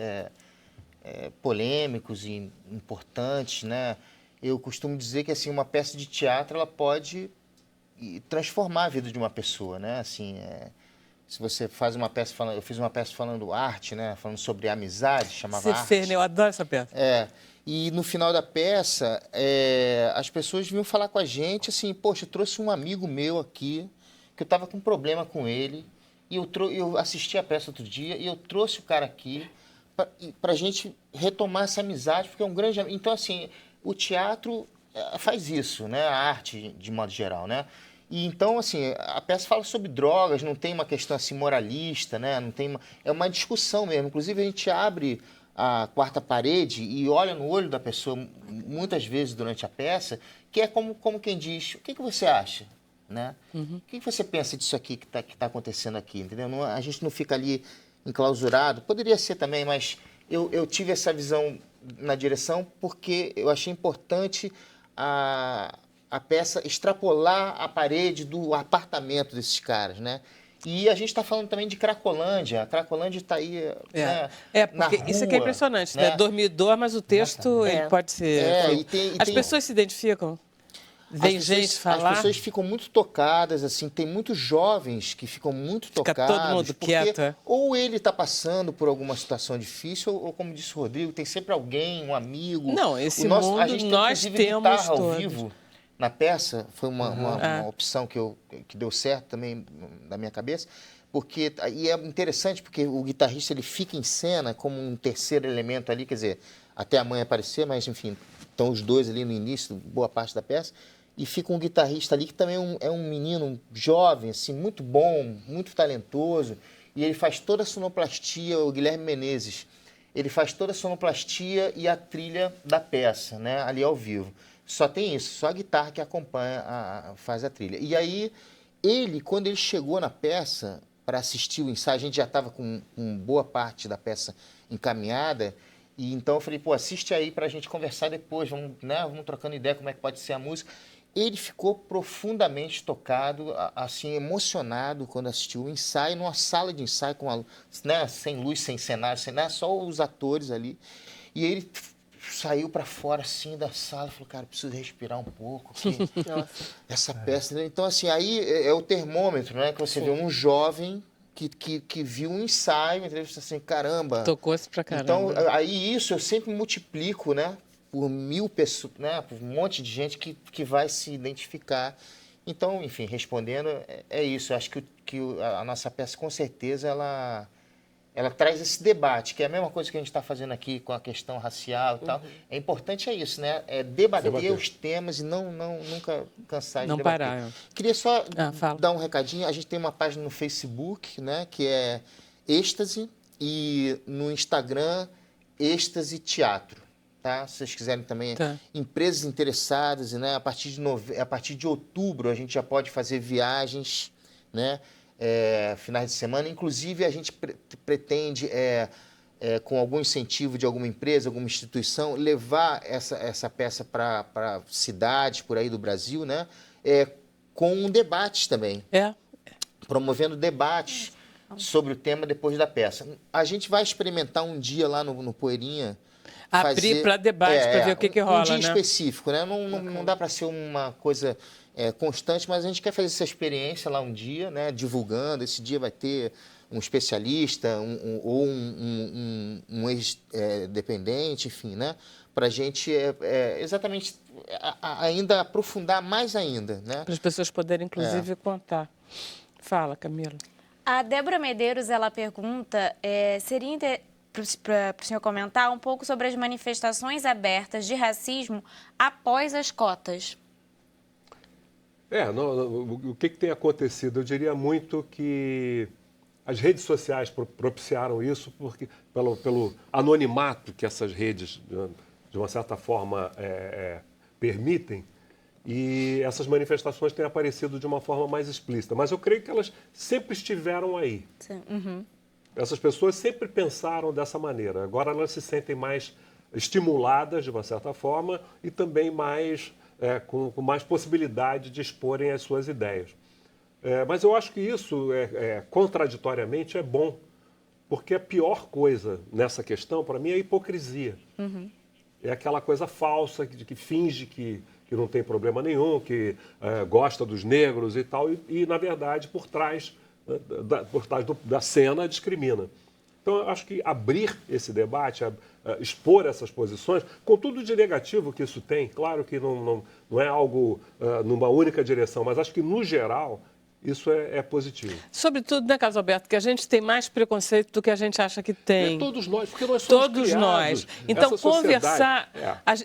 polêmicos e importantes, né? Eu costumo dizer que, assim, uma peça de teatro, ela pode transformar a vida de uma pessoa, né? Assim, se você faz uma peça falando... Eu fiz uma peça falando arte, né? Falando sobre amizade, chamava Arte. Você fez, né? Eu adoro essa peça. E no final da peça, as pessoas vinham falar com a gente assim, poxa, eu trouxe um amigo meu aqui, que eu estava com um problema com ele, e eu assisti a peça outro dia, e eu trouxe o cara aqui para a gente retomar essa amizade, porque é um grande... Então, assim, o teatro faz isso, né? A arte, de modo geral, né? E então, assim, a peça fala sobre drogas, não tem uma questão assim moralista, né? Não tem é uma discussão mesmo. Inclusive, a gente abre a quarta parede e olha no olho da pessoa muitas vezes durante a peça, que é como quem diz, o que você acha? Né? O que você pensa disso aqui que tá acontecendo aqui? Entendeu? Não, a gente não fica ali enclausurado. Poderia ser também, mas eu tive essa visão na direção porque eu achei importante a peça extrapolar a parede do apartamento desses caras, né? E a gente está falando também de Cracolândia. A Cracolândia está aí porque na isso rua, aqui é impressionante, né? Dormidor, mas o texto ele pode ser... As pessoas se identificam? Vem gente falar? As pessoas ficam muito tocadas, assim, tem muitos jovens que ficam muito tocados. Fica todo mundo quieto. Ou ele está passando por alguma situação difícil, ou como disse o Rodrigo, tem sempre alguém, um amigo. Não, esse mundo a gente nós tem, temos guitarra ao todos. vivo na peça, foi uma opção que deu certo também na minha cabeça, porque e é interessante porque o guitarrista ele fica em cena como um terceiro elemento ali, quer dizer, até a mãe aparecer, mas enfim, estão os dois ali no início, boa parte da peça, e fica um guitarrista ali que também é um menino jovem, assim, muito bom, muito talentoso, e ele faz toda a sonoplastia, o Guilherme Menezes, ele faz toda a sonoplastia e a trilha da peça, né, ali ao vivo. Só tem isso, só a guitarra que acompanha, faz a trilha. E aí, quando ele chegou na peça, para assistir o ensaio, a gente já estava com boa parte da peça encaminhada, e então eu falei, pô, assiste aí para a gente conversar depois, vamos trocando ideia como é que pode ser a música. Ele ficou profundamente tocado, assim, emocionado quando assistiu o ensaio, numa sala de ensaio, sem luz, sem cenário, sem nada, só os atores ali. E ele saiu para fora, assim, da sala e falou, cara, preciso respirar um pouco. Essa peça... Então, assim, aí é o termômetro, né? Que você vê um jovem que viu um ensaio, assim, caramba. Tocou-se pra caramba. Então, aí isso eu sempre multiplico, né? Por 1000 pessoas, né? Por um monte de gente que vai se identificar. Então, enfim, respondendo, é isso. Eu acho que a nossa peça, com certeza, ela traz esse debate, que é a mesma coisa que a gente está fazendo aqui com a questão racial e tal. É importante isso, né? É debater os temas e nunca cansar de debater. Não parar. Queria só dar um recadinho. A gente tem uma página no Facebook, né? Que é Êxtase, e no Instagram, Êxtase Teatro. Tá? Se vocês quiserem também, empresas interessadas, né? A partir de outubro a gente já pode fazer viagens, né? Finais de semana. Inclusive, a gente pretende, com algum incentivo de alguma empresa, alguma instituição, levar essa peça para cidades por aí do Brasil, né? Com debates também. Promovendo debates sobre o tema depois da peça. A gente vai experimentar um dia lá no Poeirinha. Abrir para debate, para ver o que rola, um dia né? específico, né? Não dá para ser uma coisa constante, mas a gente quer fazer essa experiência lá um dia, né? Divulgando. Esse dia vai ter um especialista ou um ex-dependente, enfim, né? Para a gente exatamente ainda aprofundar mais ainda, né? Para as pessoas poderem, inclusive, contar. Fala, Camila. A Débora Medeiros, ela pergunta, para o senhor comentar um pouco sobre as manifestações abertas de racismo após as cotas. O que tem acontecido? Eu diria muito que as redes sociais propiciaram isso porque pelo anonimato que essas redes, de uma certa forma, permitem, e essas manifestações têm aparecido de uma forma mais explícita. Mas eu creio que elas sempre estiveram aí. Uhum. Essas pessoas sempre pensaram dessa maneira. Agora elas se sentem mais estimuladas, de uma certa forma, e também mais, com mais possibilidade de exporem as suas ideias. Mas eu acho que isso, contraditoriamente, é bom, porque a pior coisa nessa questão, para mim, é a hipocrisia. Uhum. É aquela coisa falsa que finge que não tem problema nenhum, que gosta dos negros e tal, e na verdade, por trás da cena, discrimina. Então, eu acho que abrir esse debate, expor essas posições, com tudo de negativo que isso tem, claro que não é algo numa única direção, mas acho que, no geral, isso é positivo. Sobretudo, né, Carlos Alberto, que a gente tem mais preconceito do que a gente acha que tem. Todos nós, porque nós somos todos nós. Então, conversar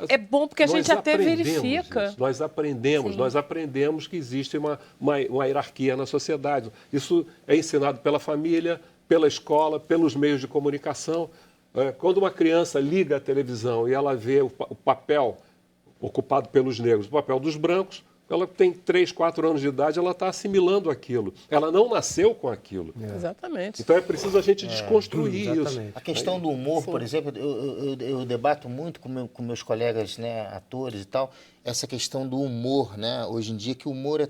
é bom porque a gente até verifica. Nós aprendemos que existe uma hierarquia na sociedade. Isso é ensinado pela família, pela escola, pelos meios de comunicação. Quando uma criança liga a televisão e ela vê o papel ocupado pelos negros, o papel dos brancos, ela tem 3, 4 anos de idade, ela está assimilando aquilo. Ela não nasceu com aquilo. Exatamente. Então é preciso a gente desconstruir isso. A questão do humor, por exemplo, eu debato muito com meus colegas, né, atores e tal, essa questão do humor, né? Hoje em dia que o humor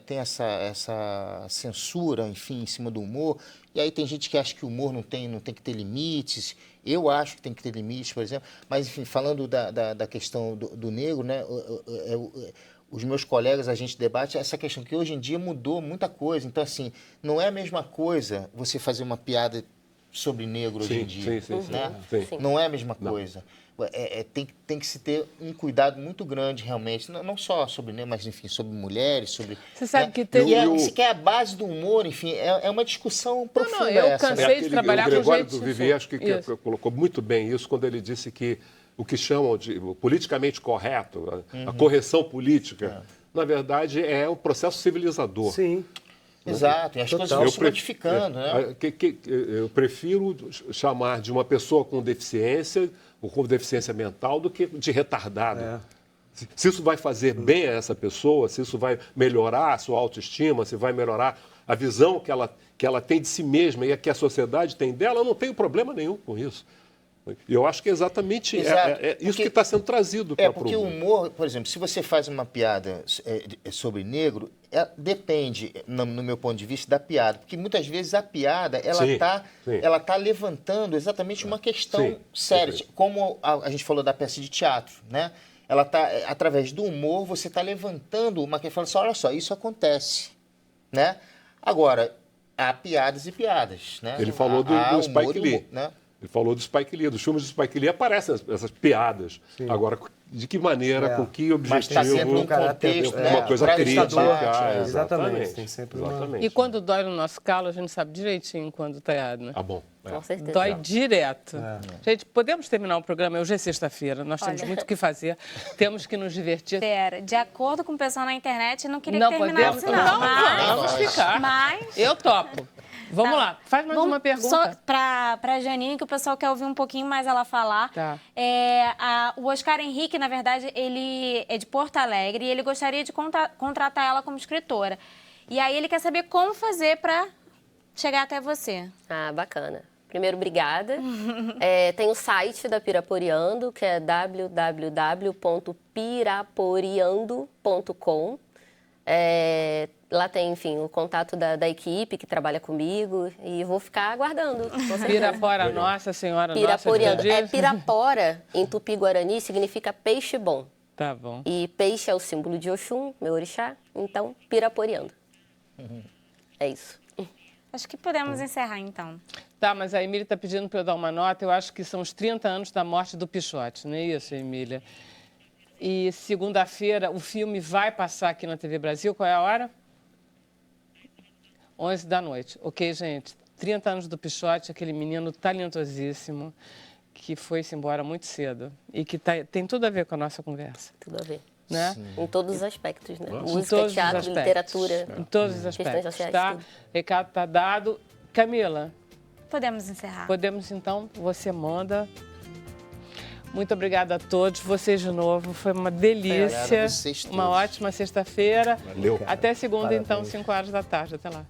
tem essa censura, enfim, em cima do humor. E aí tem gente que acha que o humor não tem que ter limites. Eu acho que tem que ter limites, por exemplo. Mas, enfim, falando da questão do negro, né? Os meus colegas, a gente debate essa questão, que hoje em dia mudou muita coisa. Então, assim, não é a mesma coisa você fazer uma piada sobre negro hoje em dia. Sim. Não é a mesma coisa. Tem que se ter um cuidado muito grande, realmente. Não só sobre negro, mas, enfim, sobre mulheres, sobre... Você sabe que tem... Se quer a base do humor, enfim, é uma discussão profunda. Eu cansei de trabalhar com gente... O Gregório do Vivier, acho que colocou muito bem isso quando ele disse que o que chamam de politicamente correto, a correção política, na verdade, é um processo civilizador. Sim. Exato, e as coisas vão se modificando. Né? Eu prefiro chamar de uma pessoa com deficiência, ou com deficiência mental, do que de retardado. Se isso vai fazer bem a essa pessoa, se isso vai melhorar a sua autoestima, se vai melhorar a visão que ela tem de si mesma e a que a sociedade tem dela, eu não tenho problema nenhum com isso. E eu acho que é exatamente isso que está sendo trazido para o porque o humor, por exemplo, se você faz uma piada sobre negro, depende, no meu ponto de vista, da piada. Porque muitas vezes a piada, ela tá levantando exatamente uma questão séria. Como a gente falou da peça de teatro, né? Ela tá, através do humor, você está levantando uma questão, falando assim, olha só, isso acontece, né? Agora, há piadas e piadas, né? Ele falou do Spike Lee, né? Ele falou do Spike Lee, dos filmes do Spike Lee aparecem essas piadas. Sim. Agora, de que maneira, com que objetivo... Mas está sempre um contexto, uma coisa crítica. Exatamente. Tem sempre uma... E quando dói no nosso calo, a gente sabe direitinho quando está errado, né? Ah, bom. Com certeza. Dói direto. Gente, podemos terminar o programa? Hoje é sexta-feira, nós temos muito o que fazer. Temos que nos divertir. De acordo com o pessoal na internet, não queria que terminasse, não. Vamos ficar. Mas... Eu topo. Vamos lá, faz mais uma pergunta. Só para a Janine, que o pessoal quer ouvir um pouquinho mais ela falar. Tá. O Oscar Henrique, na verdade, ele é de Porto Alegre e ele gostaria de contratar ela como escritora. E aí ele quer saber como fazer para chegar até você. Ah, bacana. Primeiro, obrigada. Tem o site da Piraporeando, que é www.piraporeando.com. Lá tem, enfim, o contato da equipe que trabalha comigo e vou ficar aguardando. Pirapora Nossa Senhora Piraporeando. Pirapora, em Tupi-Guarani, significa peixe bom. Tá bom. E peixe é o símbolo de Oxum, meu orixá, então Piraporeando. É isso. Acho que podemos encerrar, então. Tá, mas a Emília está pedindo para eu dar uma nota. Eu acho que são os 30 anos da morte do Pichote, não é isso, Emília? E segunda-feira o filme vai passar aqui na TV Brasil. Qual é a hora? 11 da noite. Ok, gente? 30 anos do Pichote, aquele menino talentosíssimo que foi-se embora muito cedo e que tem tudo a ver com a nossa conversa. Tudo a ver. Né? Em todos os aspectos, né? Nossa. Música, teatro, literatura. Em todos os aspectos, sociais, tá? tudo. Recado está dado. Camila. Podemos encerrar. Podemos, então. Você manda. Muito obrigada a todos. Vocês de novo. Foi uma delícia. Uma ótima sexta-feira. Valeu. Até segunda, então, 5 horas da tarde. Até lá.